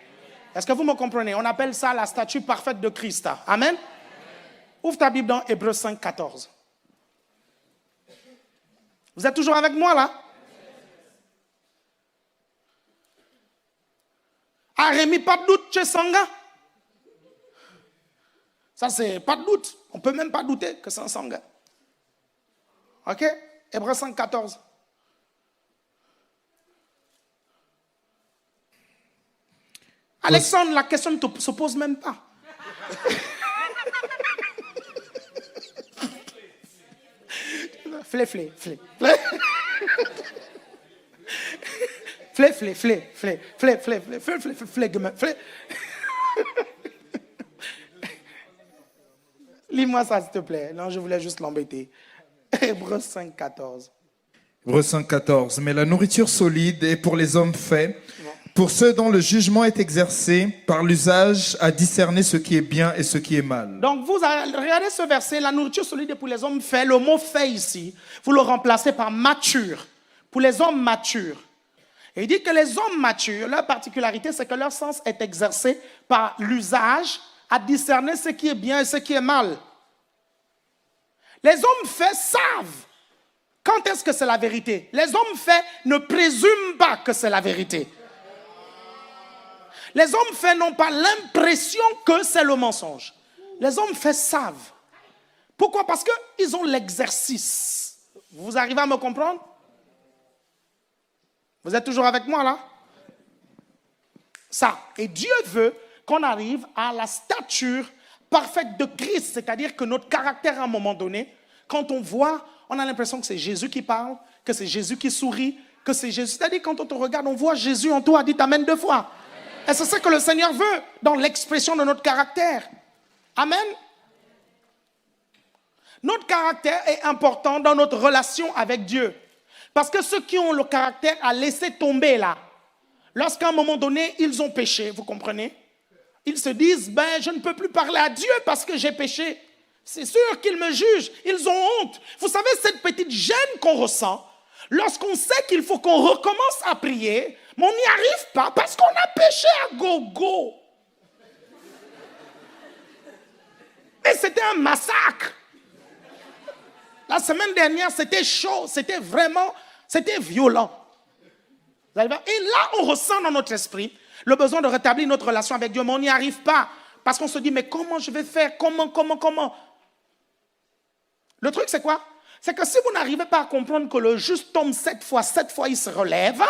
Est-ce que vous me comprenez? On appelle ça la statue parfaite de Christ. Amen? Ouvre ta Bible dans Hébreux 5, 14. Vous êtes toujours avec moi là? Ah Rémi, pas de doute, tu es sanguin. Ça c'est pas de doute. On ne peut même pas douter que c'est un sanguin. Ok? Hébreux 5,14. Alexandre, la question ne se pose même pas. Flé. Lis-moi ça, s'il te plaît. Non, je voulais juste l'embêter. Hébreux 5,14. Hébreux 5,14. Mais la nourriture solide est pour les hommes faits, pour ceux dont le jugement est exercé par l'usage à discerner ce qui est bien et ce qui est mal. Donc, vous regardez ce verset, la nourriture solide est pour les hommes faits. Le mot fait ici, vous le remplacez par mature. Pour les hommes matures. Et il dit que les hommes matures, leur particularité, c'est que leur sens est exercé par l'usage à discerner ce qui est bien et ce qui est mal. Les hommes faits savent quand est-ce que c'est la vérité. Les hommes faits ne présument pas que c'est la vérité. Les hommes faits n'ont pas l'impression que c'est le mensonge. Les hommes faits savent. Pourquoi? Parce qu'ils ont l'exercice. Vous arrivez à me comprendre? Vous êtes toujours avec moi là? Ça. Et Dieu veut qu'on arrive à la stature parfaite de Christ. C'est-à-dire que notre caractère à un moment donné, quand on voit, on a l'impression que c'est Jésus qui parle, que c'est Jésus qui sourit, que c'est Jésus. C'est-à-dire quand on te regarde, on voit Jésus en toi, dit amen 2 fois. Et c'est ça que le Seigneur veut dans l'expression de notre caractère. Amen. Notre caractère est important dans notre relation avec Dieu. Parce que ceux qui ont le caractère à laisser tomber là, lorsqu'à un moment donné, ils ont péché, vous comprenez? Ils se disent, ben je ne peux plus parler à Dieu parce que j'ai péché. C'est sûr qu'ils me jugent, ils ont honte. Vous savez, cette petite gêne qu'on ressent, lorsqu'on sait qu'il faut qu'on recommence à prier, mais on n'y arrive pas parce qu'on a péché à gogo. Et c'était un massacre. La semaine dernière, c'était chaud, c'était violent. Et là, on ressent dans notre esprit le besoin de rétablir notre relation avec Dieu, mais on n'y arrive pas. Parce qu'on se dit, mais comment je vais faire? Comment? Le truc, c'est quoi? C'est que si vous n'arrivez pas à comprendre que le juste tombe 7 fois, il se relève,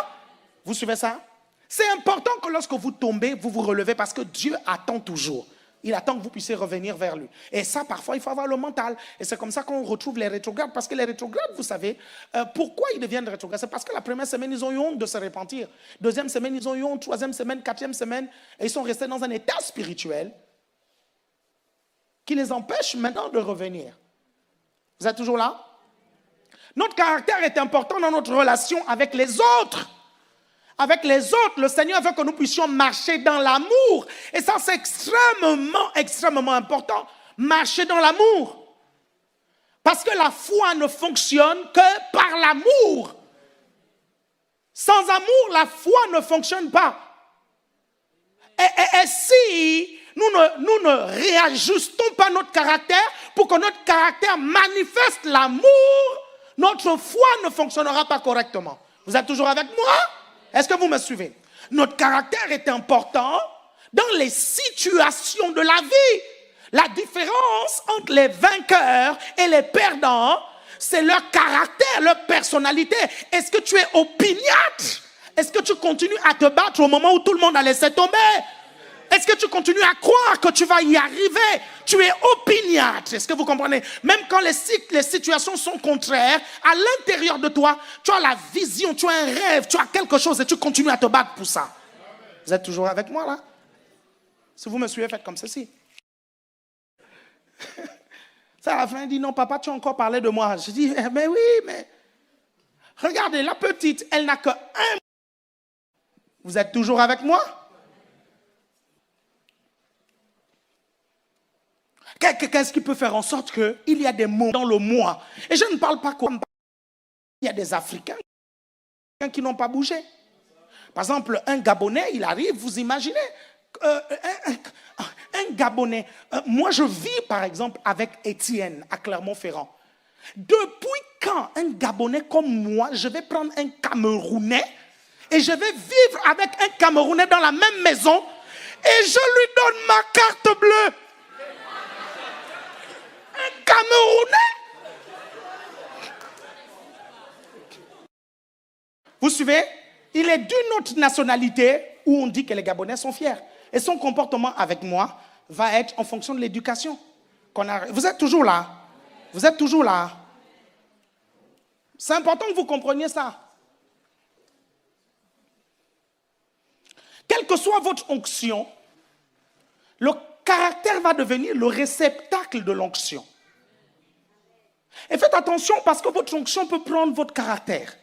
vous suivez ça? C'est important que lorsque vous tombez, vous vous relevez parce que Dieu attend toujours. Il attend que vous puissiez revenir vers lui. Et ça, parfois, il faut avoir le mental. Et c'est comme ça qu'on retrouve les rétrogrades. Parce que les rétrogrades, vous savez, pourquoi ils deviennent rétrogrades? C'est parce que la première semaine, ils ont eu honte de se repentir. Deuxième semaine, ils ont eu honte. Troisième semaine, quatrième semaine. Et ils sont restés dans un état spirituel qui les empêche maintenant de revenir. Vous êtes toujours là? Notre caractère est important dans notre relation avec les autres. Avec les autres, le Seigneur veut que nous puissions marcher dans l'amour. Et ça, c'est extrêmement important. Marcher dans l'amour. Parce que la foi ne fonctionne que par l'amour. Sans amour, la foi ne fonctionne pas. Et si nous ne réajustons pas notre caractère pour que notre caractère manifeste l'amour, notre foi ne fonctionnera pas correctement. Vous êtes toujours avec moi? Est-ce que vous me suivez? Notre caractère est important dans les situations de la vie. La différence entre les vainqueurs et les perdants, c'est leur caractère, leur personnalité. Est-ce que tu es opiniâtre? Est-ce que tu continues à te battre au moment où tout le monde a laissé tomber? Est-ce que tu continues à croire que tu vas y arriver? Tu es opiniâtre. Est-ce que vous comprenez? Même quand les situations sont contraires, à l'intérieur de toi, tu as la vision, tu as un rêve, tu as quelque chose et tu continues à te battre pour ça. Vous êtes toujours avec moi là? Si vous me suivez, faites comme ceci. Ça, à la fin, il dit, non, papa, tu as encore parlé de moi. Je dis, mais oui, mais... Regardez, la petite, elle n'a que un... Vous êtes toujours avec moi? Qu'est-ce qui peut faire en sorte qu'il y a des mots dans le moi? Et je ne parle pas comme... Il y a des Africains qui n'ont pas bougé. Par exemple, un Gabonais, il arrive, vous imaginez, un Gabonais. Moi, je vis, par exemple, avec Étienne à Clermont-Ferrand. Depuis quand un Gabonais comme moi, je vais prendre un Camerounais et je vais vivre avec un Camerounais dans la même maison et je lui donne ma carte bleue. Un Camerounais. Vous suivez? Il est d'une autre nationalité où on dit que les Gabonais sont fiers. Et son comportement avec moi va être en fonction de l'éducation qu'on a. Vous êtes toujours là? Vous êtes toujours là? C'est important que vous compreniez ça. Quelle que soit votre onction, le caractère va devenir le réceptacle de l'onction. Et faites attention parce que votre onction peut prendre votre caractère.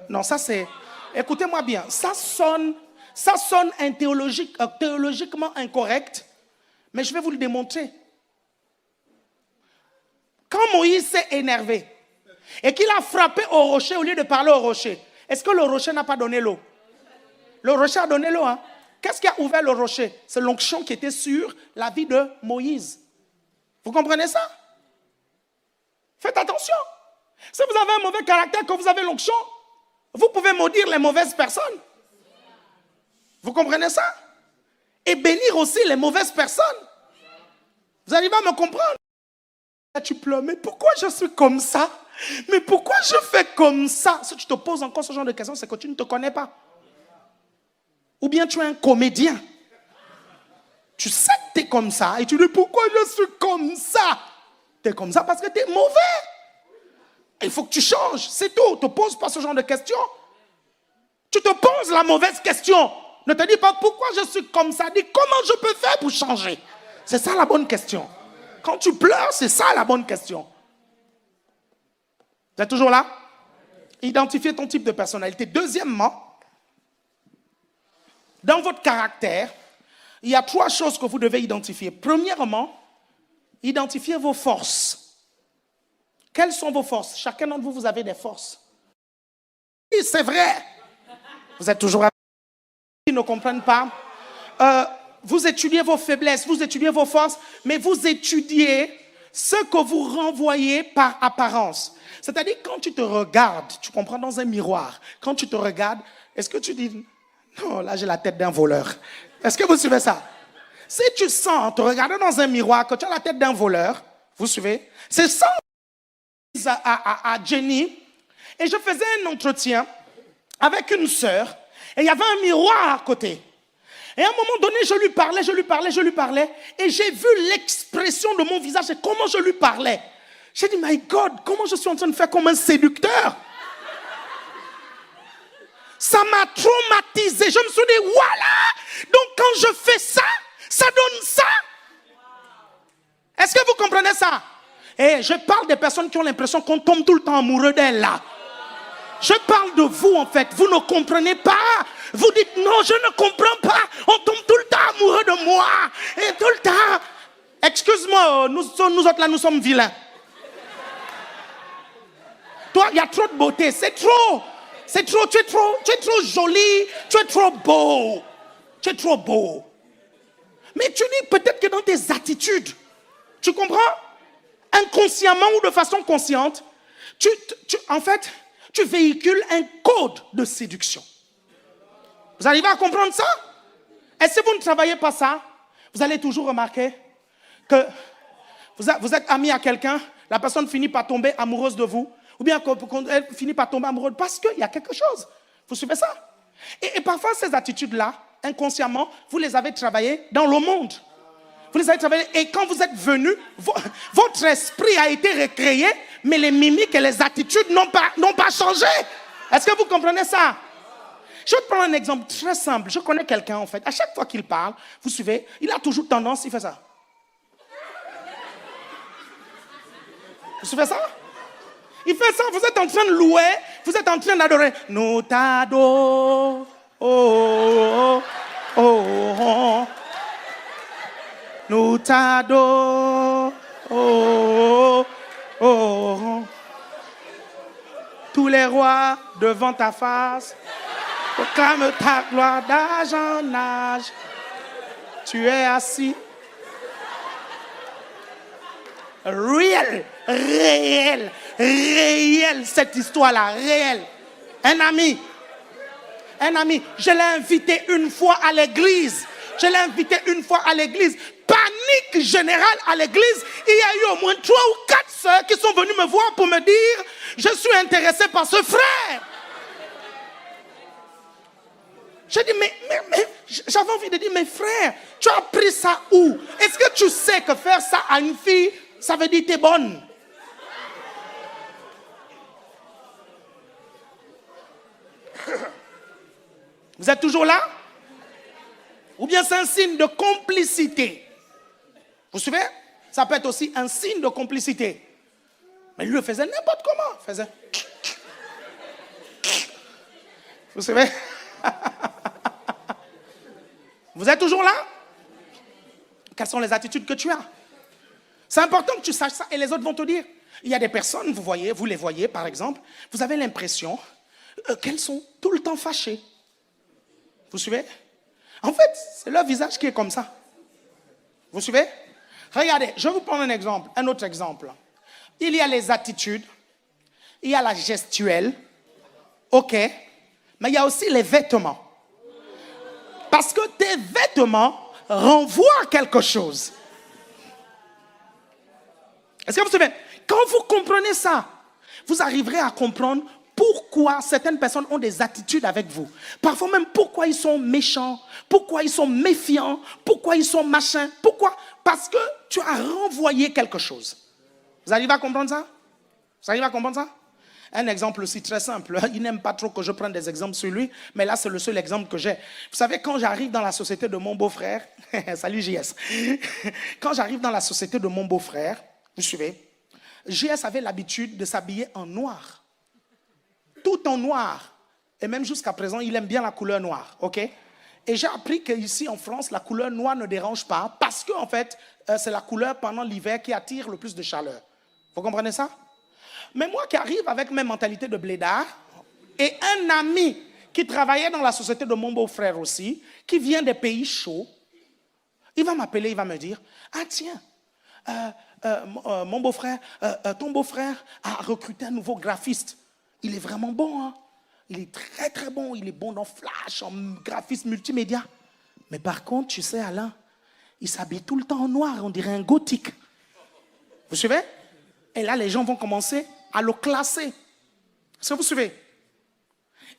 Non, ça c'est... Écoutez-moi bien, ça sonne théologiquement incorrect, mais je vais vous le démontrer. Quand Moïse s'est énervé et qu'il a frappé au rocher au lieu de parler au rocher, est-ce que le rocher n'a pas donné l'eau? Le rocher a donné l'eau. Hein? Qu'est-ce qui a ouvert le rocher? C'est l'onction qui était sur la vie de Moïse. Vous comprenez ça? Faites attention. Si vous avez un mauvais caractère, quand vous avez l'onction, vous pouvez maudire les mauvaises personnes. Vous comprenez ça? Et bénir aussi les mauvaises personnes. Vous arrivez à me comprendre? Tu pleures, mais pourquoi je suis comme ça? Mais pourquoi je fais comme ça? Si tu te poses encore ce genre de questions, c'est que tu ne te connais pas. Ou bien tu es un comédien. Tu sais que tu es comme ça et tu dis pourquoi je suis comme ça? Tu es comme ça parce que tu es mauvais. Il faut que tu changes, c'est tout. Ne te pose pas ce genre de questions. Tu te poses la mauvaise question. Ne te dis pas pourquoi je suis comme ça. Dis comment je peux faire pour changer. C'est ça la bonne question. Quand tu pleures, c'est ça la bonne question. Vous êtes toujours là? Identifiez ton type de personnalité. Deuxièmement, dans votre caractère, il y a 3 choses que vous devez identifier. Premièrement, identifiez vos forces. Quelles sont vos forces? Chacun d'entre vous, vous avez des forces. Oui, c'est vrai. Vous êtes toujours avec qui ne comprennent pas. Vous étudiez vos faiblesses, vous étudiez vos forces, mais vous étudiez ce que vous renvoyez par apparence. C'est-à-dire, quand tu te regardes, tu comprends, dans un miroir, quand tu te regardes, est-ce que tu dis, non, là j'ai la tête d'un voleur. Est-ce que vous suivez ça? Si tu sens, te regarder dans un miroir, que tu as la tête d'un voleur, vous suivez? C'est ça à Jenny, et je faisais un entretien avec une sœur, et il y avait un miroir à côté. Et à un moment donné, je lui parlais, et j'ai vu l'expression de mon visage et comment je lui parlais. J'ai dit, my God, comment je suis en train de faire comme un séducteur? Ça m'a traumatisé. Je me suis dit, voilà, donc quand je fais ça, ça donne ça. Est-ce que vous comprenez ça? Et je parle des personnes qui ont l'impression qu'on tombe tout le temps amoureux d'elles là. Je parle de vous en fait, vous ne comprenez pas. Vous dites non, je ne comprends pas. On tombe tout le temps amoureux de moi. Et tout le temps. Excuse-moi, nous autres là, nous sommes vilains. Toi, il y a trop de beauté, c'est trop. C'est trop, tu es trop joli, tu es trop beau. Tu es trop beau. Mais tu dis peut-être que dans tes attitudes, tu comprends? Inconsciemment ou de façon consciente, en fait, tu véhicules un code de séduction. Vous arrivez à comprendre ça? Et si vous ne travaillez pas ça, vous allez toujours remarquer que vous êtes ami à quelqu'un, la personne finit par tomber amoureuse de vous, ou bien elle finit par tomber amoureuse parce qu'il y a quelque chose. Vous suivez ça? Et parfois, ces attitudes-là, inconsciemment, vous les avez travaillées dans le monde. Vous les avez travaillées, et quand vous êtes venu, votre esprit a été recréé, mais les mimiques et les attitudes n'ont pas changé. Est-ce que vous comprenez ça? Je vais te prendre un exemple très simple. Je connais quelqu'un, en fait. À chaque fois qu'il parle, vous suivez, il a toujours tendance, il fait ça. Vous suivez ça? Il fait ça, vous êtes en train de louer, vous êtes en train d'adorer. Nous t'adorons, oh, oh, oh. Nous t'adorons, oh, oh, oh. Tous les rois devant ta face proclament ta gloire d'âge en âge. Tu es assis. Real. Réel. Réel, cette histoire-là. Réel. Un ami. Je l'ai invité une fois à l'église. Panique générale à l'église. Il y a eu au moins 3 ou 4 sœurs qui sont venues me voir pour me dire, je suis intéressée par ce frère. J'ai dit, mais j'avais envie de dire, mais frère, tu as appris ça où? Est-ce que tu sais que faire ça à une fille, ça veut dire t'es bonne? Vous êtes toujours là? Ou bien c'est un signe de complicité? Vous suivez? Ça peut être aussi un signe de complicité. Mais lui le faisait n'importe comment. Il faisait... Vous savez? Vous êtes toujours là? Quelles sont les attitudes que tu as? C'est important que tu saches ça et les autres vont te dire. Il y a des personnes, vous les voyez par exemple, vous avez l'impression qu'elles sont tout le temps fâchées. Vous suivez? En fait, c'est leur visage qui est comme ça. Vous suivez? Regardez, je vais vous prendre un autre exemple. Il y a les attitudes, il y a la gestuelle, ok, mais il y a aussi les vêtements. Parce que tes vêtements renvoient à quelque chose. Est-ce que vous savez? Quand vous comprenez ça, vous arriverez à comprendre pourquoi certaines personnes ont des attitudes avec vous. Parfois même pourquoi ils sont méchants, pourquoi ils sont méfiants, pourquoi ils sont machins. Pourquoi? Parce que tu as renvoyé quelque chose. Vous arrivez à comprendre ça? Vous arrivez à comprendre ça? Un exemple aussi très simple. Il n'aime pas trop que je prenne des exemples sur lui, mais là c'est le seul exemple que j'ai. Vous savez, quand j'arrive dans la société de mon beau-frère, salut JS, quand j'arrive dans la société de mon beau-frère, vous suivez, JS avait l'habitude de s'habiller en noir. Tout en noir. Et même jusqu'à présent, il aime bien la couleur noire. Ok? Et j'ai appris qu'ici en France, la couleur noire ne dérange pas parce que en fait, c'est la couleur pendant l'hiver qui attire le plus de chaleur. Vous comprenez ça? Mais moi qui arrive avec mes mentalités de blédard et un ami qui travaillait dans la société de mon beau-frère aussi, qui vient des pays chauds, il va m'appeler, il va me dire, ah tiens, mon beau-frère, ton beau-frère a recruté un nouveau graphiste. Il est vraiment bon, hein? Il est très très bon, il est bon dans Flash, en graphisme multimédia. Mais par contre, tu sais Alain, il s'habille tout le temps en noir, on dirait un gothique. Vous suivez? Et là, les gens vont commencer à le classer. Est-ce que vous suivez?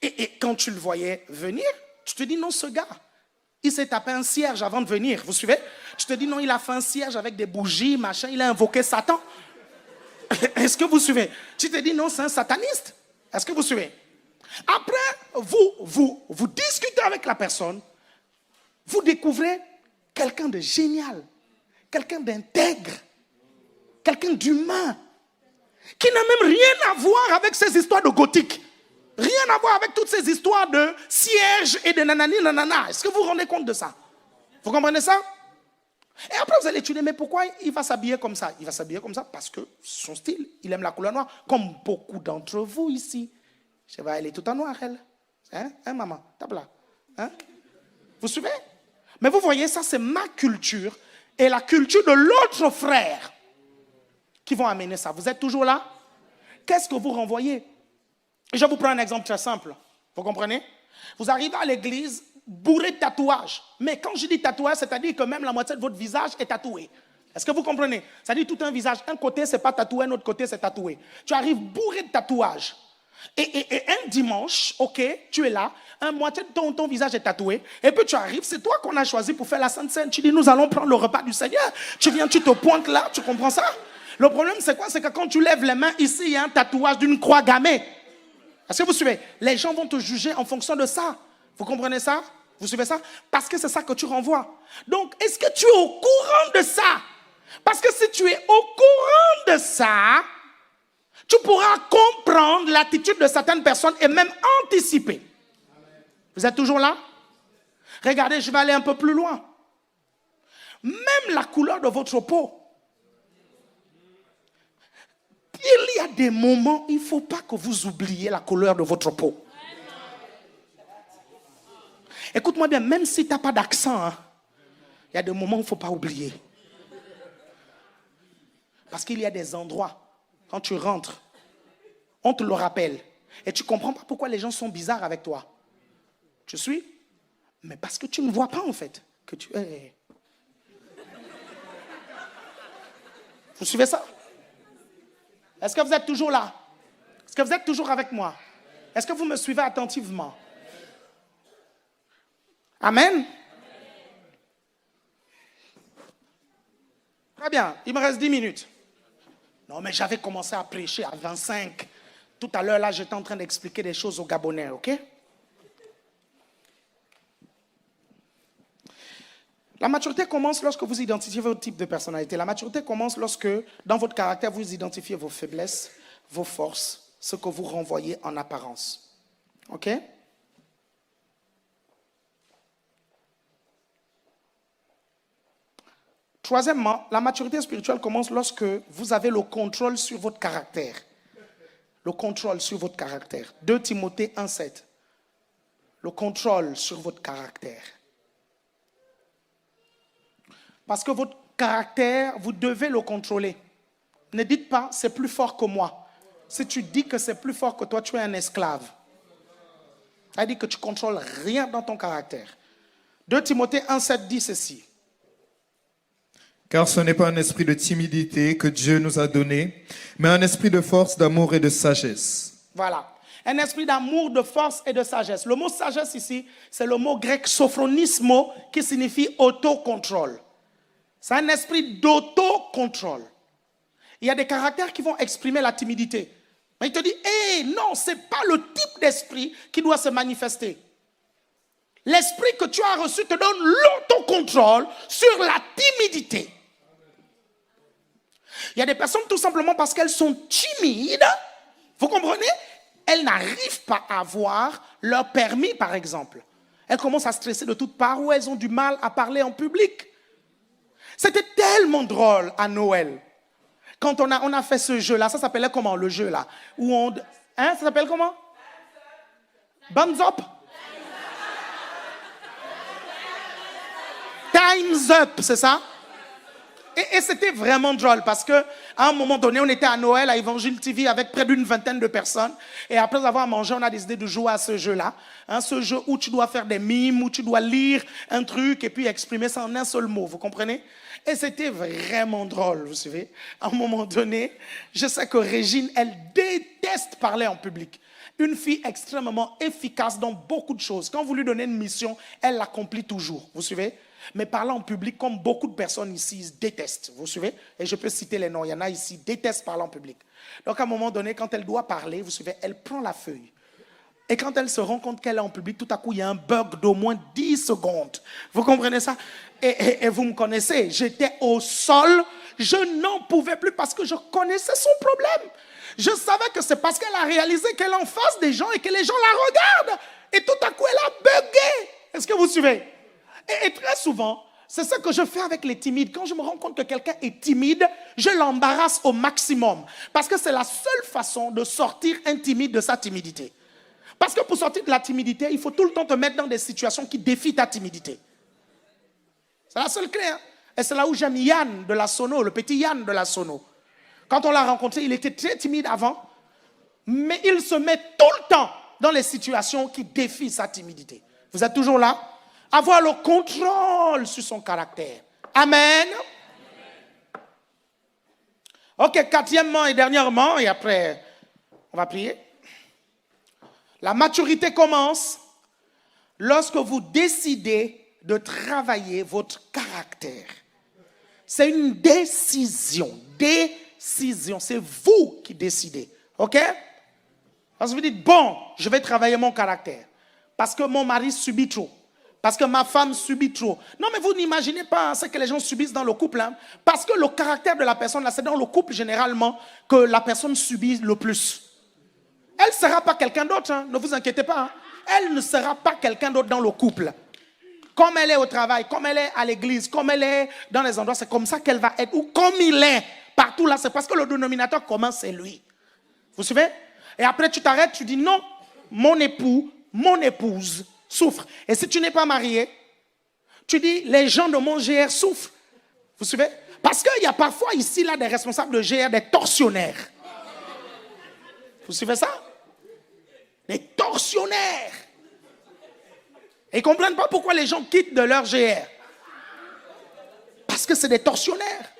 Et quand tu le voyais venir, tu te dis non, ce gars, il s'est tapé un cierge avant de venir. Vous suivez? Tu te dis non, il a fait un cierge avec des bougies, machin, il a invoqué Satan. Est-ce que vous suivez? Tu te dis non, c'est un sataniste. Est-ce que vous suivez? Après, vous discutez avec la personne, vous découvrez quelqu'un de génial, quelqu'un d'intègre, quelqu'un d'humain, qui n'a même rien à voir avec ces histoires de gothique. Rien à voir avec toutes ces histoires de cierge et de nanani nanana. Est-ce que vous vous rendez compte de ça? Vous comprenez ça? Et après vous allez étudier, mais pourquoi il va s'habiller comme ça? Il va s'habiller comme ça parce que son style, il aime la couleur noire, comme beaucoup d'entre vous ici. Je sais pas, elle est tout en noir, elle. Hein, maman? Tape là. Hein? Vous suivez? Mais vous voyez, ça c'est ma culture et la culture de l'autre frère qui vont amener ça. Vous êtes toujours là? Qu'est-ce que vous renvoyez? Je vais vous prendre un exemple très simple. Vous comprenez? Vous arrivez à l'église bourré de tatouages. Mais quand je dis tatouage, c'est-à-dire que même la moitié de votre visage est tatoué. Est-ce que vous comprenez? C'est-à-dire tout un visage. Un côté, c'est pas tatoué, un autre côté, c'est tatoué. Tu arrives bourré de tatouages. Et un dimanche, ok, tu es là, un moitié de ton visage est tatoué, et puis tu arrives, c'est toi qu'on a choisi pour faire la Sainte Seine. Tu dis, nous allons prendre le repas du Seigneur. Tu viens, tu te pointes là, tu comprends ça? Le problème, c'est quoi? C'est que quand tu lèves les mains, ici, il y a un tatouage d'une croix gammée. Est-ce que vous suivez? Les gens vont te juger en fonction de ça. Vous comprenez ça? Vous suivez ça? Parce que c'est ça que tu renvoies. Donc, est-ce que tu es au courant de ça? Parce que si tu es au courant de ça, tu pourras comprendre l'attitude de certaines personnes et même anticiper. Vous êtes toujours là? Regardez, je vais aller un peu plus loin. Même la couleur de votre peau. Il y a des moments, il ne faut pas que vous oubliez la couleur de votre peau. Écoute-moi bien, même si tu n'as pas d'accent, hein, il y a des moments où il ne faut pas oublier. Parce qu'il y a des endroits quand tu rentres, on te le rappelle. Et tu ne comprends pas pourquoi les gens sont bizarres avec toi. Tu suis? Mais parce que tu ne vois pas en fait que tu es. Vous suivez ça? Est-ce que vous êtes toujours là? Est-ce que vous êtes toujours avec moi? Est-ce que vous me suivez attentivement? Amen? Très bien, il me reste 10 minutes. Non, mais j'avais commencé à prêcher à 25. Tout à l'heure, là, j'étais en train d'expliquer des choses aux Gabonais, ok? La maturité commence lorsque vous identifiez votre type de personnalité. La maturité commence lorsque, dans votre caractère, vous identifiez vos faiblesses, vos forces, ce que vous renvoyez en apparence. Ok? Troisièmement, la maturité spirituelle commence lorsque vous avez le contrôle sur votre caractère. Le contrôle sur votre caractère. 2 Timothée 1,7. Le contrôle sur votre caractère. Parce que votre caractère, vous devez le contrôler. Ne dites pas, c'est plus fort que moi. Si tu dis que c'est plus fort que toi, tu es un esclave. Ça dit que tu ne contrôles rien dans ton caractère. 2 Timothée 1,7 dit ceci. Car ce n'est pas un esprit de timidité que Dieu nous a donné, mais un esprit de force, d'amour et de sagesse. Voilà. Un esprit d'amour, de force et de sagesse. Le mot sagesse ici, c'est le mot grec sophronismo qui signifie autocontrôle. C'est un esprit d'autocontrôle. Il y a des caractères qui vont exprimer la timidité. Mais il te dit, non, ce n'est pas le type d'esprit qui doit se manifester. L'esprit que tu as reçu te donne l'autocontrôle sur la timidité. Il y a des personnes tout simplement parce qu'elles sont timides, vous comprenez? Elles n'arrivent pas à avoir leur permis, par exemple. Elles commencent à stresser de toutes parts ou elles ont du mal à parler en public. C'était tellement drôle à Noël. Quand on a fait ce jeu-là, ça s'appelait comment le jeu-là? Ça s'appelle comment? Thumbs up? Time's up, c'est ça? Et c'était vraiment drôle parce qu'à un moment donné, on était à Noël à Évangile TV avec près d'une vingtaine de personnes. Et après avoir mangé, on a décidé de jouer à ce jeu-là. Ce jeu où tu dois faire des mimes, où tu dois lire un truc et puis exprimer ça en un seul mot, vous comprenez? Et c'était vraiment drôle, vous savez. À un moment donné, je sais que Régine, elle déteste parler en public. Une fille extrêmement efficace dans beaucoup de choses. Quand vous lui donnez une mission, elle l'accomplit toujours, vous suivez? Mais parler en public, comme beaucoup de personnes ici, détestent. Vous suivez? Et je peux citer les noms. Il y en a ici, détestent parler en public. Donc, à un moment donné, quand elle doit parler, vous suivez, elle prend la feuille. Et quand elle se rend compte qu'elle est en public, tout à coup, il y a un bug d'au moins 10 secondes. Vous comprenez ça? Et vous me connaissez. J'étais au sol. Je n'en pouvais plus parce que je connaissais son problème. Je savais que c'est parce qu'elle a réalisé qu'elle est en face des gens et que les gens la regardent. Et tout à coup, elle a bugué. Est-ce que vous suivez? Et très souvent, c'est ce que je fais avec les timides. Quand je me rends compte que quelqu'un est timide, je l'embarrasse au maximum. Parce que c'est la seule façon de sortir un timide de sa timidité. Parce que pour sortir de la timidité, il faut tout le temps te mettre dans des situations qui défient ta timidité. C'est la seule clé. Et c'est là où j'aime Yann de la Sono, le petit Yann de la Sono. Quand on l'a rencontré, il était très timide avant, mais il se met tout le temps dans les situations qui défient sa timidité. Vous êtes toujours là? Avoir le contrôle sur son caractère. Amen. Ok, quatrièmement et dernièrement, et après, on va prier. La maturité commence lorsque vous décidez de travailler votre caractère. C'est une décision. Décision. C'est vous qui décidez. Ok? Parce que vous dites, bon, je vais travailler mon caractère. Parce que mon mari subit trop. Parce que ma femme subit trop. Non, mais vous n'imaginez pas ce que les gens subissent dans le couple. Hein? Parce que le caractère de la personne, là, c'est dans le couple généralement que la personne subit le plus. Elle ne sera pas quelqu'un d'autre, hein? Ne vous inquiétez pas. Hein? Elle ne sera pas quelqu'un d'autre dans le couple. Comme elle est au travail, comme elle est à l'église, comme elle est dans les endroits, c'est comme ça qu'elle va être. Ou comme il est partout là, c'est parce que le dénominateur commun, c'est lui. Vous suivez? Et après, tu t'arrêtes, tu dis non, mon époux, mon épouse souffre. Et si tu n'es pas marié, tu dis les gens de mon GR souffrent. Vous suivez? Parce qu'il y a parfois ici là des responsables de GR, des tortionnaires. Vous suivez ça? Des tortionnaires. Et ils ne comprennent pas pourquoi les gens quittent de leur GR. Parce que c'est des tortionnaires.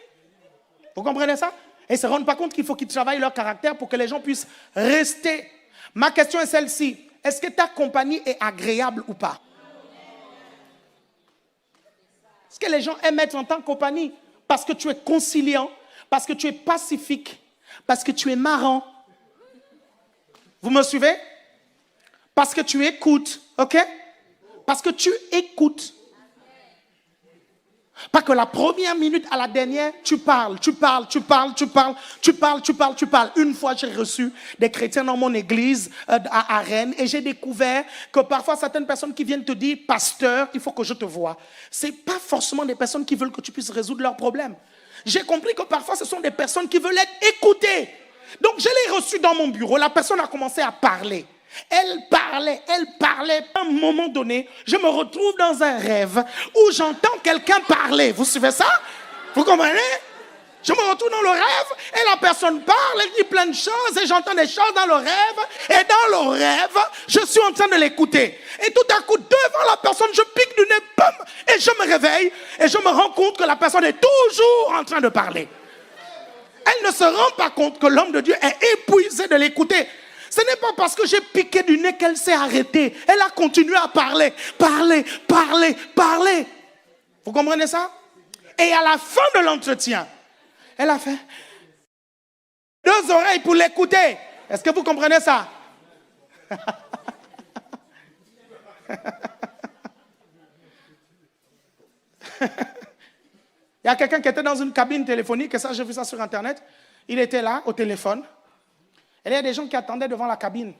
Vous comprenez ça? Et ils ne se rendent pas compte qu'il faut qu'ils travaillent leur caractère pour que les gens puissent rester. Ma question est celle-ci. Est-ce que ta compagnie est agréable ou pas? Est-ce que les gens aiment être en tant que compagnie? Parce que tu es conciliant, parce que tu es pacifique, parce que tu es marrant. Vous me suivez? Parce que tu écoutes, ok? Parce que tu écoutes. Pas que la première minute à la dernière, tu parles. Une fois, j'ai reçu des chrétiens dans mon église à Rennes et j'ai découvert que parfois, certaines personnes qui viennent te dire, pasteur, il faut que je te voie. Ce n'est pas forcément des personnes qui veulent que tu puisses résoudre leurs problèmes. J'ai compris que parfois, ce sont des personnes qui veulent être écoutées. Donc, je l'ai reçu dans mon bureau. La personne a commencé à parler. Elle parlait. À un moment donné, je me retrouve dans un rêve où j'entends quelqu'un parler. Vous suivez ça? Vous comprenez? Je me retrouve dans le rêve et la personne parle, elle dit plein de choses et j'entends des choses dans le rêve. Et dans le rêve, je suis en train de l'écouter. Et tout à coup, devant la personne, je pique du nez, bam, et je me réveille et je me rends compte que la personne est toujours en train de parler. Elle ne se rend pas compte que l'homme de Dieu est épuisé de l'écouter. Ce n'est pas parce que j'ai piqué du nez qu'elle s'est arrêtée. Elle a continué à parler. Vous comprenez ça? Et à la fin de l'entretien, elle a fait 2 oreilles pour l'écouter. Est-ce que vous comprenez ça? Il y a quelqu'un qui était dans une cabine téléphonique, et ça, j'ai vu ça sur Internet. Il était là, au téléphone. Et là, il y a des gens qui attendaient devant la cabine.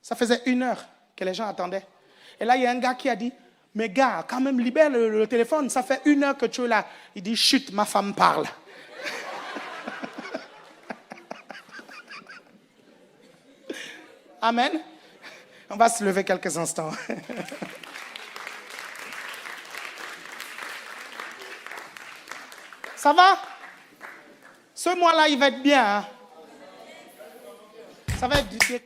Ça faisait 1 heure que les gens attendaient. Et là, il y a un gars qui a dit, mais gars, quand même, libère le téléphone. Ça fait 1 heure que tu es là. Il dit, chut, ma femme parle. Amen. On va se lever quelques instants. Ça va? Ce mois-là, il va être bien. Hein? Ça va être bien.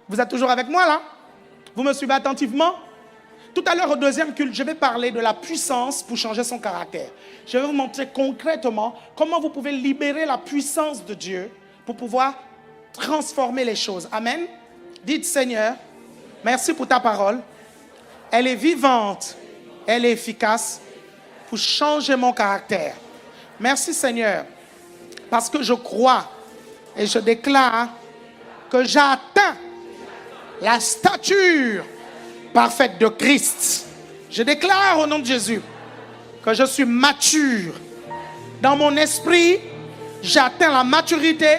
Vous êtes toujours avec moi là? Vous me suivez attentivement? Tout à l'heure au deuxième culte, je vais parler de la puissance pour changer son caractère. Je vais vous montrer concrètement comment vous pouvez libérer la puissance de Dieu pour pouvoir transformer les choses. Amen. Dites Seigneur, merci pour ta parole. Elle est vivante, elle est efficace pour changer mon caractère. Merci Seigneur, parce que je crois et je déclare que j'atteins la stature parfaite de Christ. Je déclare au nom de Jésus que je suis mature. Dans mon esprit, j'atteins la maturité.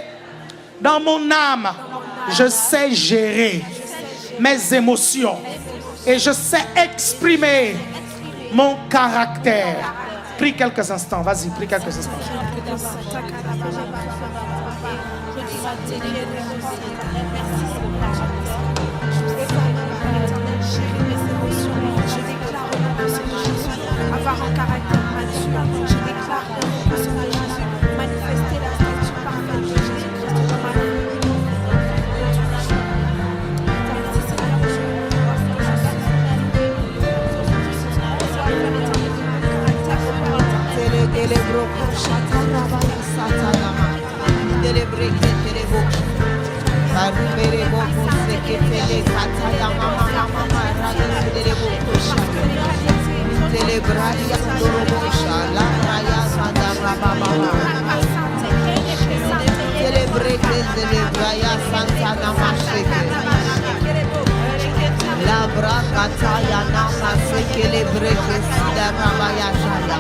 Dans mon âme, je sais gérer mes émotions. Et je sais exprimer mon caractère. Prie quelques instants. Vas-y, prie quelques instants. Avoir un caractère mature, je déclare que ce soit Jésus, manifester la stature parfaite de Jésus-Christ dans ma vie. La bracata ya nama se celebre que si da rabaya shaya.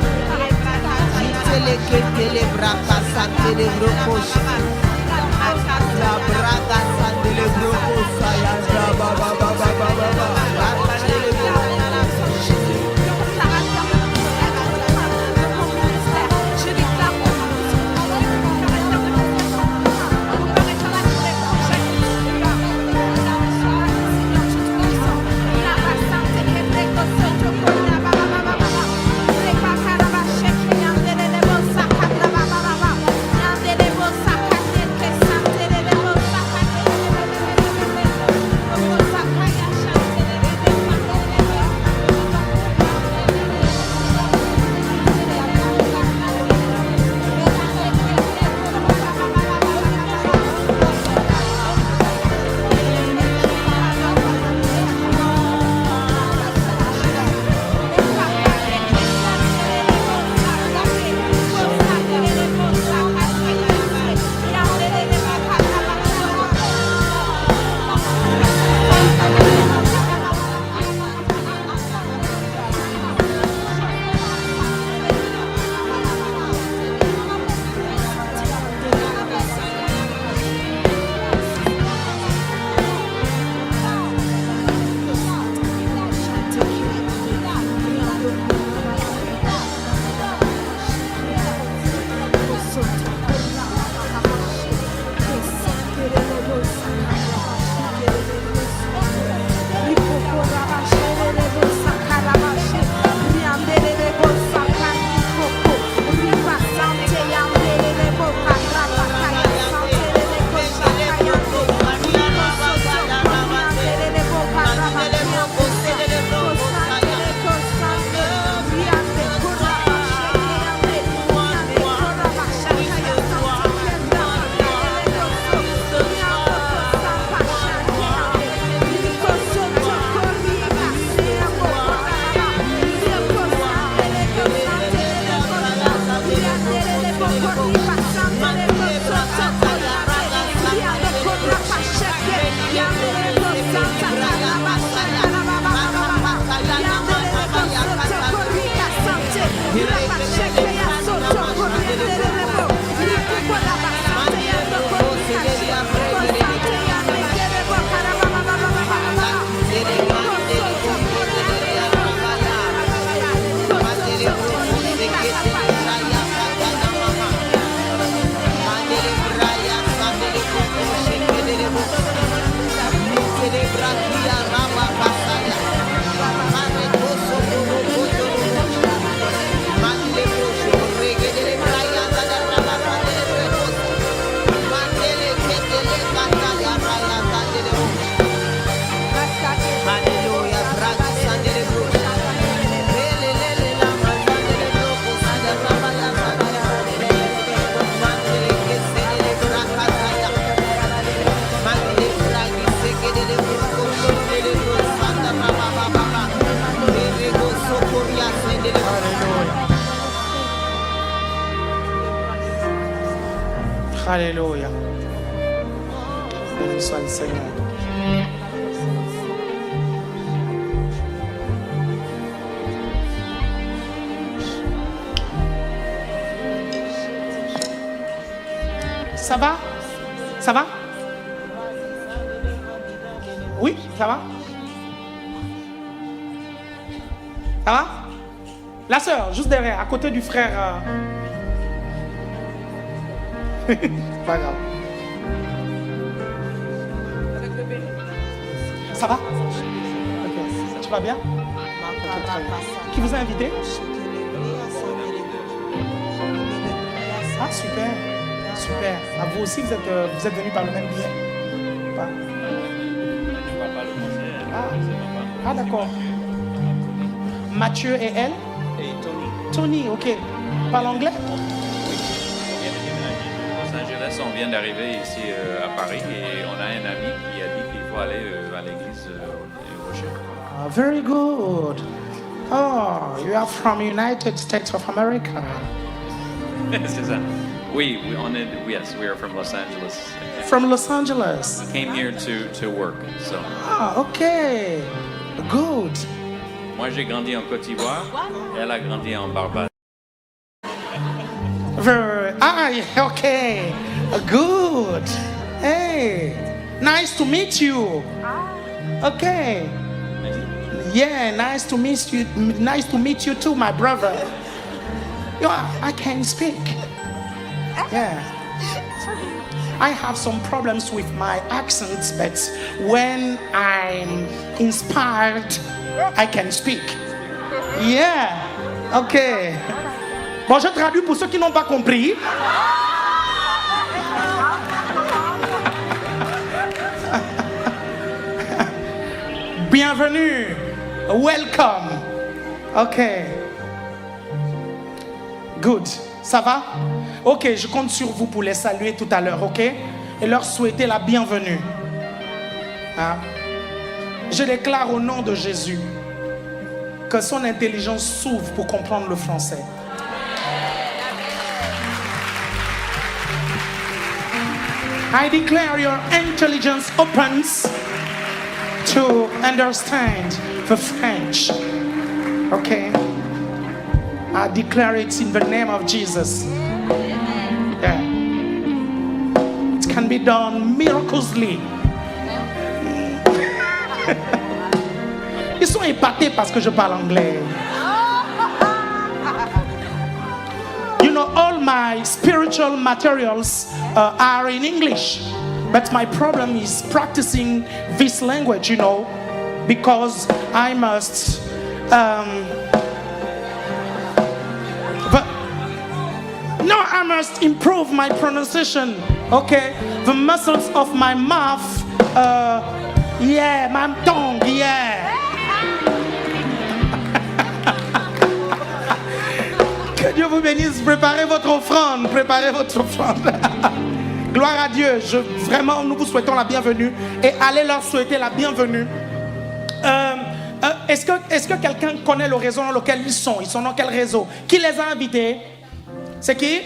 Alléluia. Béni soit le Seigneur. Ça va? Ça va? Oui, ça va? Ça va? La sœur, juste derrière, à côté du frère. Pas grave. Ça va? Ok. Tu vas bien? Ok, très bien. Qui vous a invité? Ah, super. Super. Ah, vous aussi, vous êtes venus par le même biais? Pas. Ah, d'accord. Mathieu et elle? Et Tony. Tony, ok. Parle anglais? Los Angeles, on vient d'arriver ici à Paris et on a un ami qui a dit qu'il faut aller à l'église et worship. Very good. Oh, you are from United States of America. C'est ça. Oui, yes, we are from Los Angeles. From Los Angeles. Came here to work. So, Ah, okay. Good. moi j'ai grandi en Côte d'Ivoire, elle a grandi en Barbade. Ah, yeah, okay. Good. Hey, nice to meet you. Okay. Yeah, nice to meet you. Nice to meet you too, my brother. You know, I can speak. Yeah. I have some problems with my accent, but when I'm inspired, I can speak. Yeah. Okay. Bon, je traduis pour ceux qui n'ont pas compris. Bienvenue. Welcome. Okay. Good. Ça va? Ok, je compte sur vous pour les saluer tout à l'heure, ok? Et leur souhaiter la bienvenue. Hein? Je déclare au nom de Jésus que son intelligence s'ouvre pour comprendre le français. I declare your intelligence opens to understand the French. Okay? I declare it in the name of Jesus. Yeah. It can be done miraculously. Ils sont épatés parce que je parle anglais. You know, all my spiritual materials are in English. But my problem is practicing this language, you know, because I must I must improve my pronunciation, okay? The muscles of my mouth, yeah, my tongue, yeah. Que Dieu vous bénisse. Préparez votre offrande, préparez votre offrande. Gloire à Dieu. Vraiment, nous vous souhaitons la bienvenue et allez leur souhaiter la bienvenue. Est-ce que quelqu'un connaît le réseau dans lequel ils sont? Ils sont dans quel réseau? Qui les a invités? C'est qui?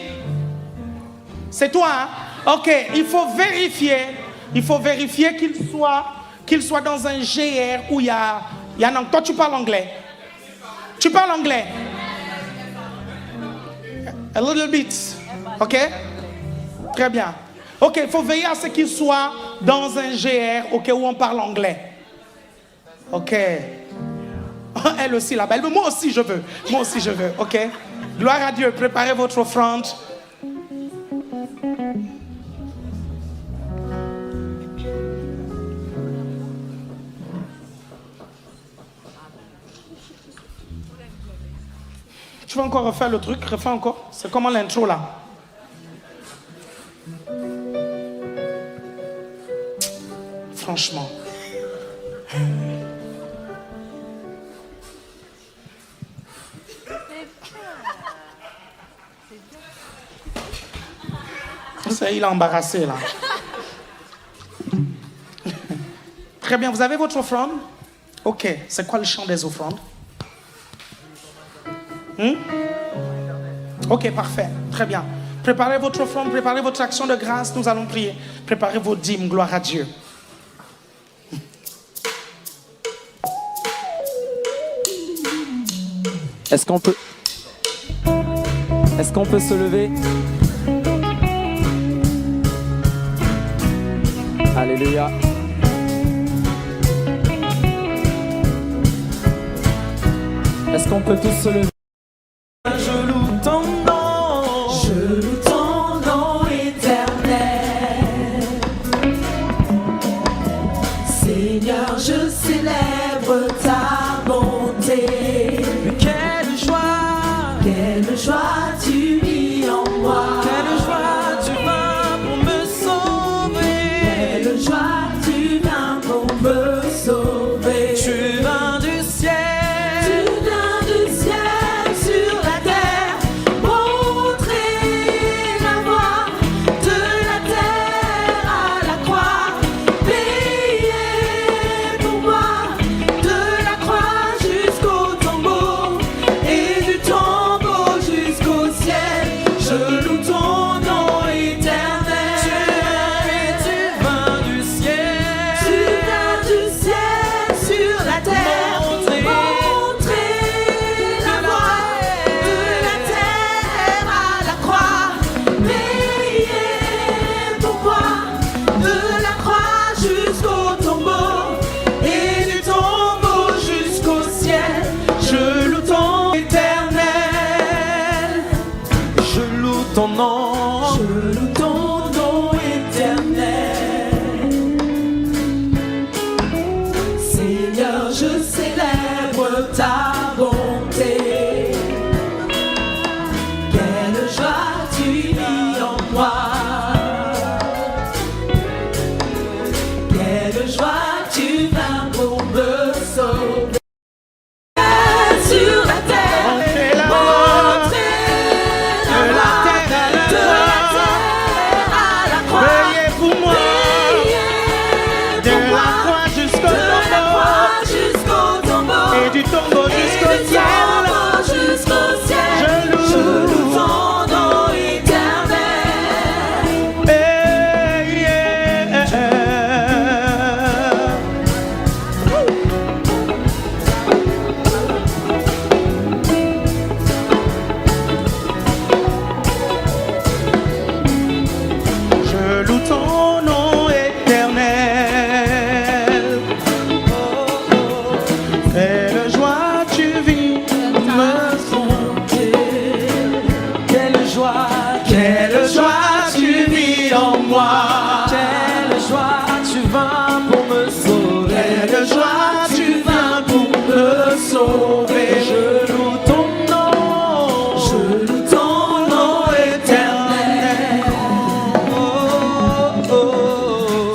C'est toi, hein? Ok, il faut vérifier qu'ils soient dans un GR où il y a un... Toi, tu parles anglais? Tu parles anglais? A little bit. Ok? Très bien. Ok, il faut veiller à ce qu'ils soient dans un GR, ok, où on parle anglais. Ok. Elle aussi là-bas. Moi aussi je veux. Moi aussi je veux. Ok. Gloire à Dieu. Préparez votre offrande. Tu vas encore refaire le truc? Refais encore. C'est comment l'intro là? Franchement. Il est embarrassé là. Très bien, vous avez votre offrande? Ok, c'est quoi le chant des offrandes? Ok, parfait, très bien. Préparez votre offrande, préparez votre action de grâce, nous allons prier. Préparez vos dîmes, gloire à Dieu. Est-ce qu'on peut se lever? Alléluia. Est-ce qu'on peut tous se lever? Je loue ton nom éternel. Seigneur, je célèbre ta bonté. Quelle joie tu vis en moi. Quelle joie tu vas pour me sauver. Quelle joie tu viens pour me sauver. Tu viens du ciel. Tu viens du ciel. Seigneur, je célèbre ta bonté. Quelle joie tu vis en moi. Quelle joie tu viens pour me sauver. Sur la terre, montrer la voie, de la terre à la croix. Priez pour moi. De De la croix jusqu'au tombeau. Et du tombeau jusqu'au ciel. Je loue ton nom éternel. Je loue ton nom éternel. Quelle joie tu vis me sauver. Quelle joie tu vis en moi. quelle joie tu vas pour me sauver. Quelle joie tu viens pour me sauver. Je loue ton nom éternel.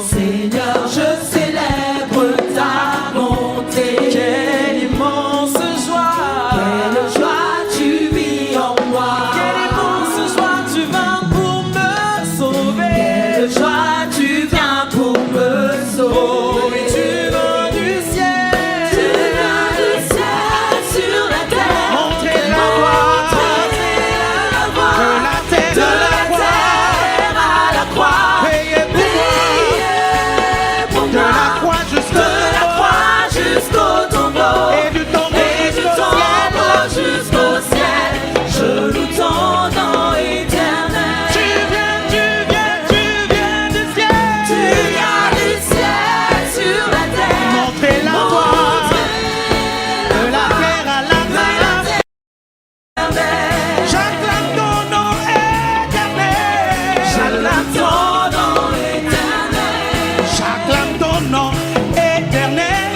Seigneur, je célèbre ta bonté. Quelle immense joie. Quelle joie tu vis en moi. Quelle immense joie tu viens pour me sauver. Quelle joie tu viens pour me sauver. Et tu viens du ciel. Tu viens du ciel sur la terre. Montrer la voie. De la terre à la croix. Priez pour moi. De la croix jusqu'au tombeau. Et du tombeau jusqu'au ciel. Je loue ton nom éternel. Tu viens du ciel. Tu viens du ciel sur la terre. Montrer la voie. De la terre à la terre. J'acclame ton nom éternel. J'acclame ton nom éternel. J'acclame ton nom éternel.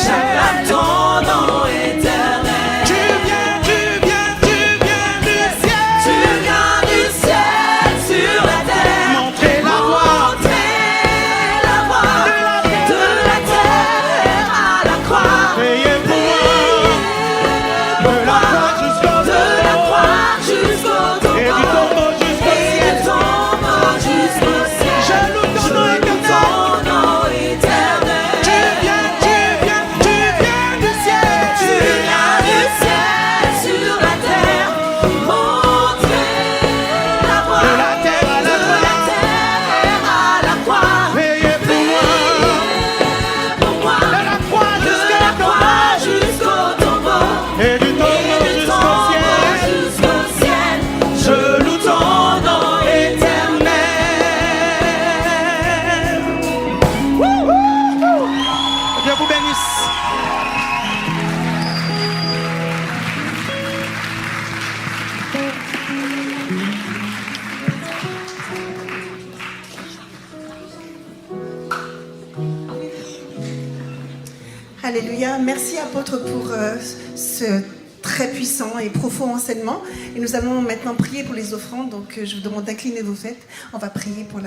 J'acclame ton nom éternel. Tu viens du ciel. Tu viens du ciel sur la terre. Montrer la voie. Montrer la voie. De la terre à la croix. Priez pour moi. De la croix jusqu'au tombeau. Et du tombeau jusqu'au ciel. Je loue ton nom éternel. Tu viens du ciel. Tu viens du ciel sur la terre. Montrer la voie. De la terre à la croix. Priez pour moi. De la croix jusqu'au tombeau. Et du tombeau jusqu'au ciel. Je loue ton nom éternel. Dieu vous bénisse. Alléluia. Merci apôtre pour ce très puissant et profond enseignement. Et nous allons maintenant prier pour les offrandes. Donc je vous demande d'incliner vos têtes. On va prier pour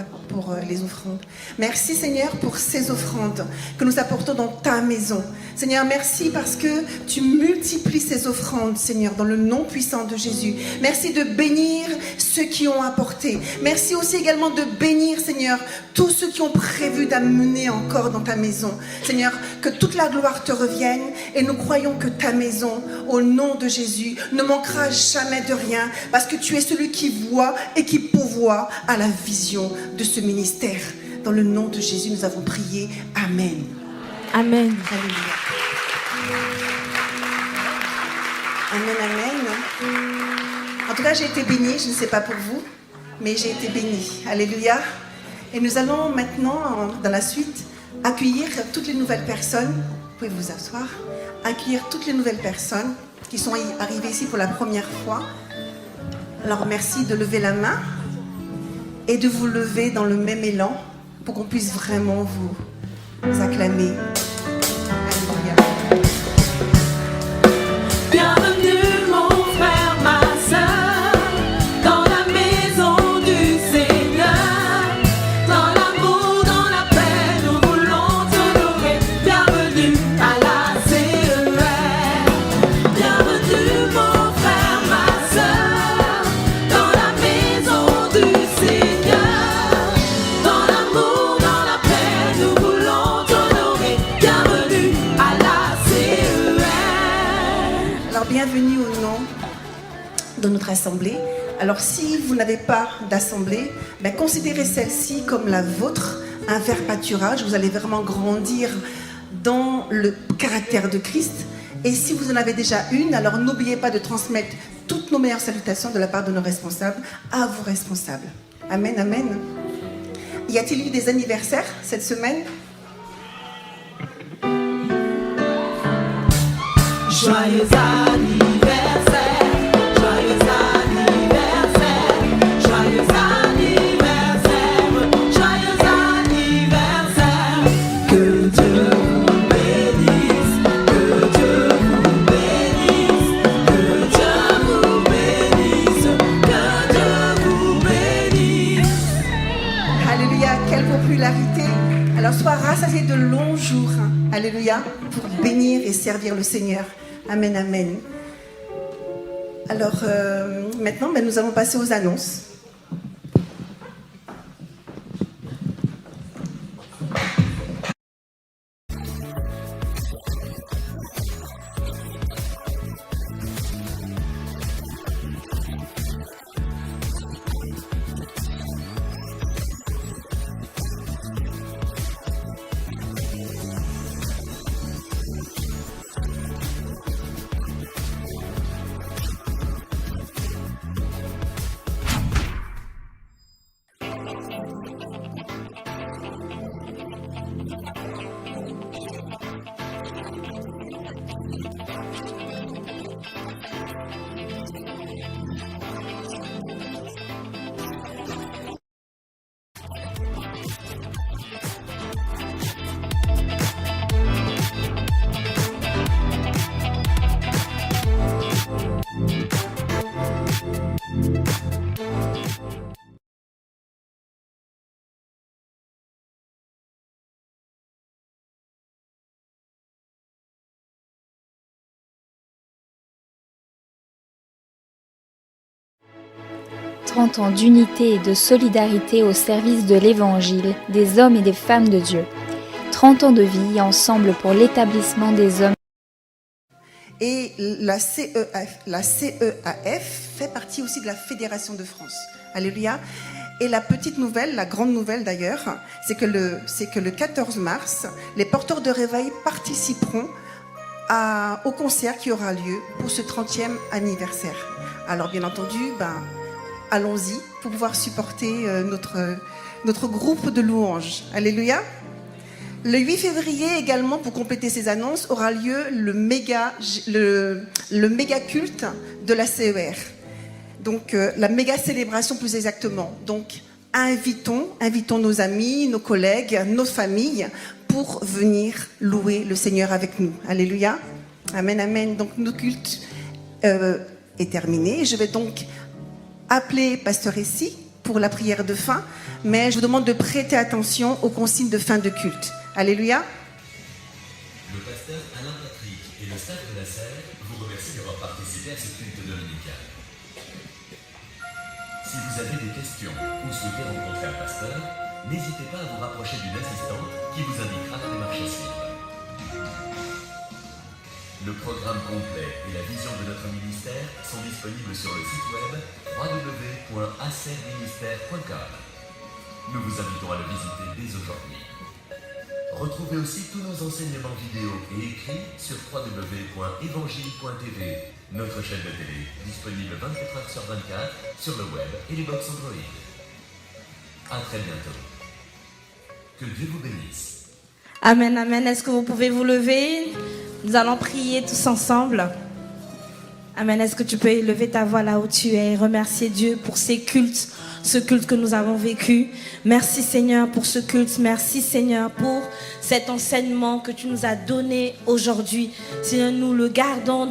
les offrandes. Merci Seigneur pour ces offrandes que nous apportons dans ta maison. Seigneur, merci parce que tu multiplies ces offrandes, Seigneur, dans le nom puissant de Jésus. Merci de bénir ceux qui ont apporté. Merci aussi également de bénir, Seigneur, tous ceux qui ont prévu d'amener encore dans ta maison. Seigneur, que toute la gloire te revienne et nous croyons que ta maison, au nom de Jésus, ne manquera jamais de rien parce que tu es celui qui voit et qui pourvoit à la vision de ce ministère. Dans le nom de Jésus, nous avons prié. Amen. Amen. Alléluia. Amen, amen. En tout cas, j'ai été bénie, je ne sais pas pour vous, mais j'ai été bénie. Alléluia. Et nous allons maintenant, dans la suite, accueillir toutes les nouvelles personnes. Vous pouvez vous asseoir. Accueillir toutes les nouvelles personnes qui sont arrivées ici pour la première fois. Alors, merci de lever la main et de vous lever dans le même élan pour qu'on puisse vraiment vous acclamer. Alléluia. bienvenue au nom de notre assemblée. Alors si vous n'avez pas d'assemblée, considérez celle-ci comme la vôtre, un vert pâturage. Vous allez vraiment grandir dans le caractère de Christ. Et si vous en avez déjà une, alors n'oubliez pas de transmettre toutes nos meilleures salutations de la part de nos responsables à vos responsables. Amen, amen. Y a-t-il eu des anniversaires cette semaine? Joyeux anniversaire, joyeux anniversaire, joyeux anniversaire, joyeux anniversaire. Que Dieu vous bénisse, que Dieu vous bénisse, que Dieu vous bénisse, que Dieu vous bénisse. Alléluia, quelle popularité. Alors sois rassasié de longs jours, alléluia, pour bénir et servir le Seigneur. Amen, amen. Alors maintenant, nous allons passer aux annonces. « 30 ans d'unité et de solidarité au service de l'Évangile, des hommes et des femmes de Dieu. 30 ans de vie ensemble pour l'établissement des hommes. » Et la CEAF fait partie aussi de la Fédération de France. Alléluia. Et la petite nouvelle, la grande nouvelle d'ailleurs, c'est que le 14 mars, les porteurs de réveil participeront au concert qui aura lieu pour ce 30e anniversaire. Alors bien entendu, allons-y pour pouvoir supporter notre groupe de louanges. Alléluia. Le 8 février également, pour compléter ces annonces, aura lieu le méga culte de la CER. Donc la méga célébration plus exactement. Donc invitons nos amis, nos collègues, nos familles pour venir louer le Seigneur avec nous. Alléluia. Amen, amen. Donc notre culte est terminé. Je vais donc appeler Pasteur Essie pour la prière de fin, mais je vous demande de prêter attention aux consignes de fin de culte. Alléluia. Le pasteur Alain Patrick et le staff de la salle vous remercient d'avoir participé à ce culte dominical. Si vous avez des questions ou souhaitez rencontrer un pasteur, n'hésitez pas à vous rapprocher d'une assistante qui vous indiquera la démarche à suivre. Le programme complet et la vision de notre ministère sont disponibles sur le site web www.acerministère.com. Nous vous invitons à le visiter dès aujourd'hui. Retrouvez aussi tous nos enseignements vidéo et écrits sur www.evangile.tv, notre chaîne de télé, disponible 24h/24 sur le web et les box Android. À très bientôt. Que Dieu vous bénisse. Amen, amen. Est-ce que vous pouvez vous lever? Nous allons prier tous ensemble. Amen. Est-ce que tu peux élever ta voix là où tu es et remercier Dieu pour ces cultes, ce culte que nous avons vécu. Merci Seigneur pour ce culte. Merci Seigneur pour cet enseignement que tu nous as donné aujourd'hui. Seigneur, nous le gardons